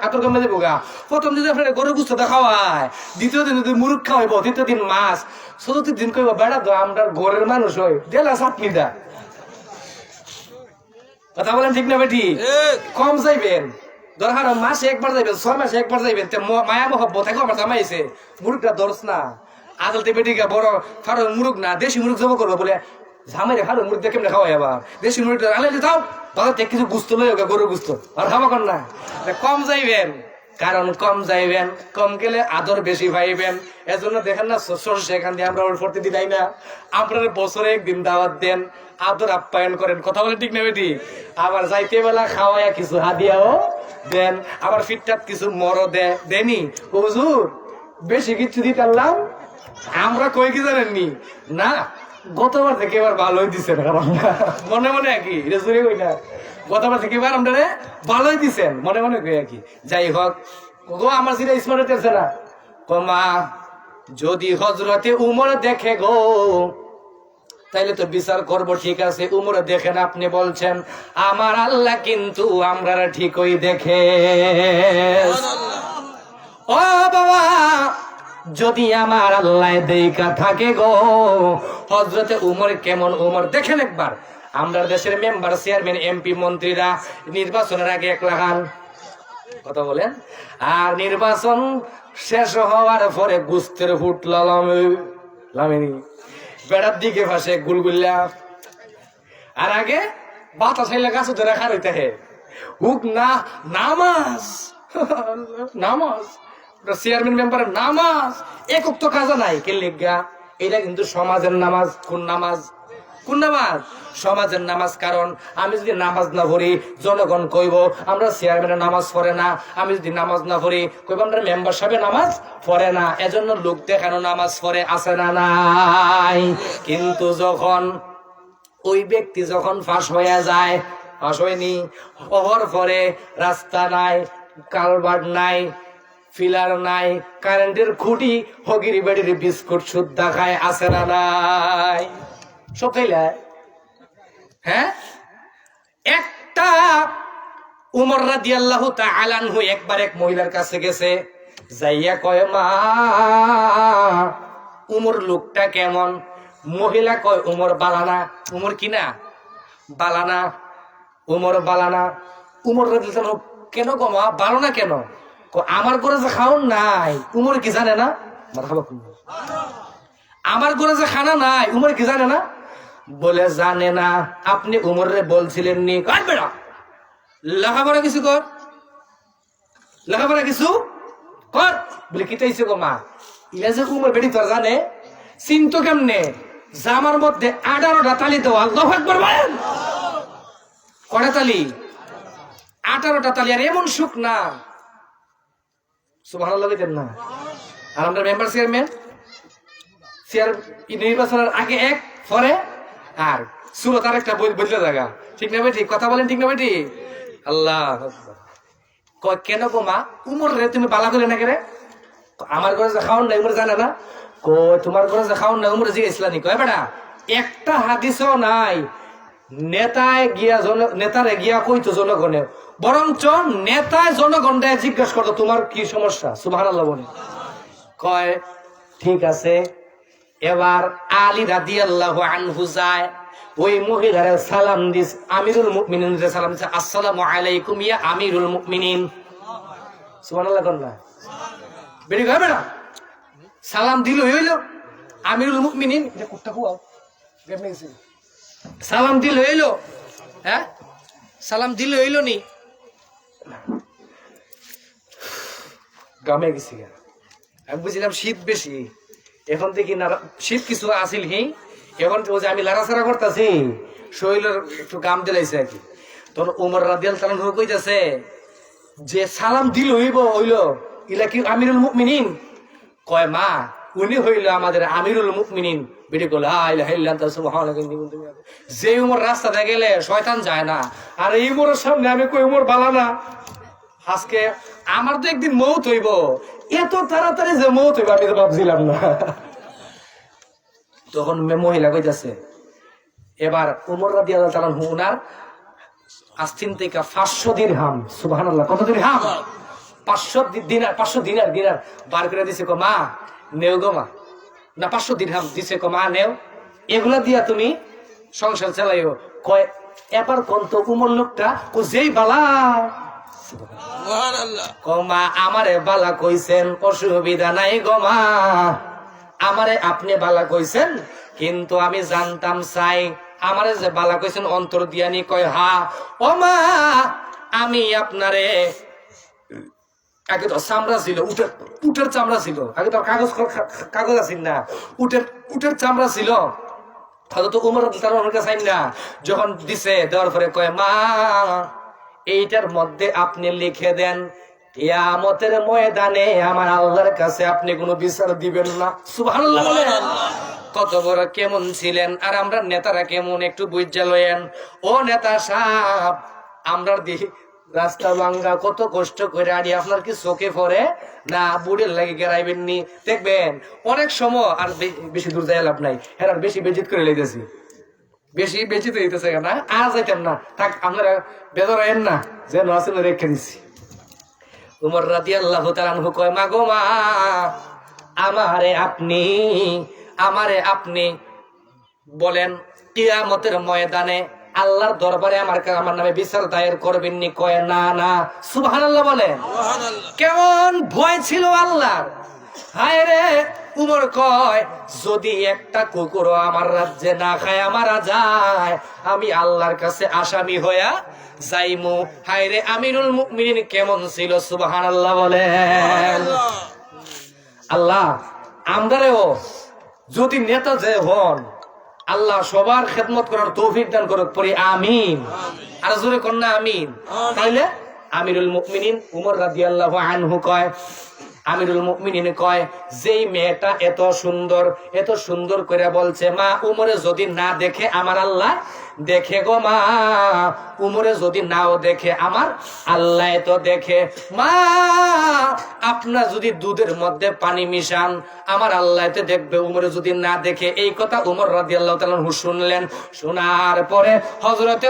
[SPEAKER 1] আতর কমে যাবো গা প্রথম দিন আপনার গরু গুস্ত দেখাওয়ায় দ্বিতীয় দিন যদি মুরুখ খাওয়াইব তৃতীয় দিন মাছ চতুর্থ দিন কইব বেড়া তো আমরা ঘরের মানুষ হই দেলা চাটনি দা কথা বলেন ঠিক না বেটি কম যাইবেন দরকার মাসে একবার যাইবেন 6 মাসে একবার যাইবেন মায়া মহব্বত থাকো আমার জামাইছে মুরুখটা দরস না আদলতে বেটিকা বড় ফারো মুরুখ না দেশি মুরুখ জমা করবো বলে জামাইরে ফারো মুরুখ দিয়ে কেমনে খাওয়াই আবার দেশি মুরুখ আলাইলে যাও বাজার থেকে কিছু গুস্ত লই গরু গুস্ত আর খাবো কর না কম যাইবেন কারণ কম যাইবেন কম গেলে আদর বেশি পাইবেন এজন্য দেখেন না সরষে এখান দিয়ে আমরা ওর ফর্তি দিই না আপনার বছরে একদিন দাওয়াত দেন আদর আপ্যায়ন করেন কথা বলে ঠিক না বেটি আবার যাইতে বেলা খাওয়াইয়া কিছু হাদিয়াও দেন আবার ফিটটাপ কিছু মরো দেনি হুজুর বেশি কিছু দিতে পারলাম আমরা কই কি জানেননি না গতবার থেকে এবার ভালোই দিচ্ছেন মনে মনে একই এটা জুড়ে কই না গতবার থেকে এবার আমরা ভালোই দিচ্ছেন মনে মনে কই একই যাই হোক গো আমার যেটা স্মার্ট হইতেছে না কমা যদি হযরতে উমর দেখে গো তাইলে তো বিচার করব ঠিক আছে উমর দেখেন আপনি বলছেন আমার আল্লাহ কিন্তু আমরা ঠিকই দেখে ও বাবা যদি আমার আল্লাহ দেখা থাকে গো হযরতে উমর কেমন উমর দেখেন একবার আমরা দেশের মেম্বার চেয়ারম্যান এমপি মন্ত্রীরা নির্বাচনের আগে এক লাগান কথা বলেন আর নির্বাচন শেষ হওয়ার পরে গুস্তের ফুট লামিনি বেড়ার দিকে ভাসে গুলগুল্লা আর আগে বাতাস খাইলে গাছ ধরে খার হইতে হে হুক না নামাজ নামাজ চেয়ারম্যান মেম্বারের নামাজ একক তো কাজা নাই কে লেগা এটা কিন্তু সমাজের নামাজ কোন নামাজ কোন নামাজ সমাজের নামাজ কারণ আমি যদি নামাজ না পড়ি জনগণ কইব আমরা চেয়ারম্যানের নামাজ পড়ে না আমি যদি নামাজ না পড়ি কইব আমরা মেম্বার সাহেবের নামাজ পড়ে না এজন্য লোক দেখানো নামাজ পড়ে আছে না নাই কিন্তু যখন ওই ব্যক্তি যখন ফাঁস হয়ে যায় ফাঁস হয়নি হওয়ার পরে রাস্তা নাই কালভার্ট নাই ফিলার নাই কারেন্টের খুঁটি হগিরি বেড়ির বিস্কুট সুদ্ধা খায় আছে না নাই সব খাইলে হ্যাঁ একটা উমর রাদিয়াল্লাহু তাআলা আনহু একবার এক মহিলার কাছে গেছে যাইয়া কয় মা উমর লোকটা কেমন মহিলা কয় উমর বালানা উমর কিনা বালানা উমর বালানা উমর রাদিয়াল্লাহু কেন গো মা বালানা কেন আমার ঘরে যে খাওন নাই উমর কি জানে না আমার ঘরে যে খানা নাই উমর কি জানে না? বলে জানে না। আপনি উমরে বলছিলেন নি বেড়া লেখাপড়া কিছু কর, লেখাপড়া কিছু কর বলে কি চাইছে গো মা? ইলা যে উমর বেটি তোর জানে চিন্তা কেমনে? জামার মধ্যে 18টা তালি দেওয়া। আল্লাহু আকবার বলেন। কয়টা তালি? 18টা তালি। আর এমন সুখ না, সুবহানাল্লাহ বলেন না। আর আমরা মেম্বার চেয়ারম্যান নির্বাচনের আগে এক, পরে আর সুরত আর একটা বদলে জায়গা। ঠিক না ভাই? ঠিক কথা বলেন, ঠিক না ভাই? ঠিক। আল্লাহ কয় কেন গো মা উমর রে তুমি বালা করে না কেরে? আমার ঘরে যে খাওয়ান নাই উমর জানে না? কয় তোমার ঘরে যে খাওয়ান নাই উমর জিজ্ঞেসলা নি? কয় বেটা একটা হাদিসও নাই নেতায় গিয়া নেতারে গিয়া কইতো জনগণে, বরঞ্চ নেতায় জনগণটায় জিজ্ঞাসা করতো তোমার কি সমস্যা। সুবহানাল্লাহ বলে। কয় ঠিক আছে। এবার আলী রাদিয়াল্লাহু আনহু যায়, ওই মহিলারে সালাম দিস, আমিরুল মুমিনিন সালাম দিছে, আসসালামু আলাইকুম ইয়া আমিরুল মুমিনিন। সুবহানাল্লাহ কোন না বেরি গয় বেটা সালাম দিল হইল আমিরুল মুমিনিন। এটা কুত্তা কুয়াও গেমনে গেছে। সালাম দিল হইল, হ্যাঁ সালাম দিল হইল নি? গামে গেছি। আমি বুঝলাম শীত বেশি, এখন থেকে শীত কিছু আসিল কি এখন যে আমি লাড়াছাড়া করতেছি শরীরের একটু গাম দিলাইছে আর কি। তখন উমর রাদিয়াল্লাহু আনহু কইতাছে যে সালাম দিল হইল ইলা কি আমিরুল মুমিনিন? কয় মা উনি হইল আমাদের আমিরুল মুমিনিন। বেটি কল লা ইলাহা ইল্লাল্লাহ সুবহানাল্লাহ। যে উমর রাস্তাতে গেলে শয়তান যায় না, আর এই উমরের সামনে আমি কই উমর বালা না। আজকে আমার তো একদিন মৌত হইব, এত তাড়াতাড়ি যে মৌত হইব আমি তো ভাবছিলাম না। তখন মহিলা কইতাছে এবার উমর রাদিয়াল্লাহু তাআলা উনার আস্তিন থেকে 500 দিরহাম। সুবহানাল্লাহ। কত দিরহাম? 500 দিনার। 500 দিনার বার করে দিছে। কো মা নেও গো মা। না 500 দিরহাম দিছে। কো মা নেও, এগুলা দিয়া তুমি সংসার চালাইও। কয় এবার কোন তো উমর লোকটা ও যেই বালা কমা আমারে বালা কইছেন, অসুবিধা নাই গো মা, আমারে আপনি বালা কইছেন, কিন্তু আমি জানতাম চাই আমারে যে বালা কইছেন অন্তর দিয়া নি? কয় হা। ও মা আমি আপনারে আগে তো চামড়া ছিল, উটের চামড়া ছিল, আগে তো কাগজ আছিল না, উটের চামড়া ছিল। হয়তো উমর তার কাছে না, যখন দিছে দেওয়ার পরে কয় মা এইটার মধ্যে আপনি লিখে দেন কিয়ামতের ময়দানে আমার আল্লাহর কাছে আপনি কোনো বিচার দিবেন না। সুবহানাল্লাহ বলেন। কত বড় কেমন ছিলেন, আর আমরা নেতারা কেমন একটু বুঝা লয়েন। ও নেতা সাহেব আমরা দেখি রাস্তা ভাঙ্গা কত কষ্ট করে আনি, আপনার কি চোখে পড়ে না? বুড়ের লাগে গেরাইবেন নি, দেখবেন অনেক সময় আর বেশি দূর যাই লাভ নাই, হ্যাঁ বেশি বেজিত করে লেগেছি, বেশি বেশি তো দিতেছে না, আর যাইতাম না, থাক আপনারা বেদর আইন না, যে নসিল রেখে দিছি। উমর রাদিয়াল্লাহু তাআলা আনহু কয় মা গো মা আমারে আপনি বলেন কিয়ামতের ময়দানে আল্লাহর দরবারে আমার নামে বিচার দায়ের করবেন নি? কয় না না। সুবহানাল্লাহ বলেন। কেমন ভয় ছিল আল্লাহর। হায় রে উমর কয় যদি একটা কুকুরও আমার রাজ্যে না খায় মারা যায় আমি আল্লাহর কাছে আসামি হইয়া যাইমু। হায় রে আমিরুল মুমিনিন কেমন ছিল। সুবহানাল্লাহ বলেন। আল্লাহ আমরাও যদি নেতা যে হন আল্লাহ সবার খেদমত করার তৌফিক দান করুক, পড়ি আমিন। আর জোরে কন্যা আমিন। তাইলে আমিরুল মুমিনিন উমর রাদিয়াল্লাহু আনহু কয়, আমিরুল মুমিনিন কয় যেই মেয়েটা এত সুন্দর করে বলছে মা উমরে যদি না দেখে আমার আল্লাহ দেখে গো মা, উমরে যদি নাও দেখে আমার আল্লাহ তো দেখে। মা আপনার যদি দুধের মধ্যে পানি মিশান আমার আল্লাহ তো দেখবে, উমরে যদি না দেখে। এই কথা উমর রাদিয়াল্লাহু তাআলা শুনলেন। শোনার পরে হযরতে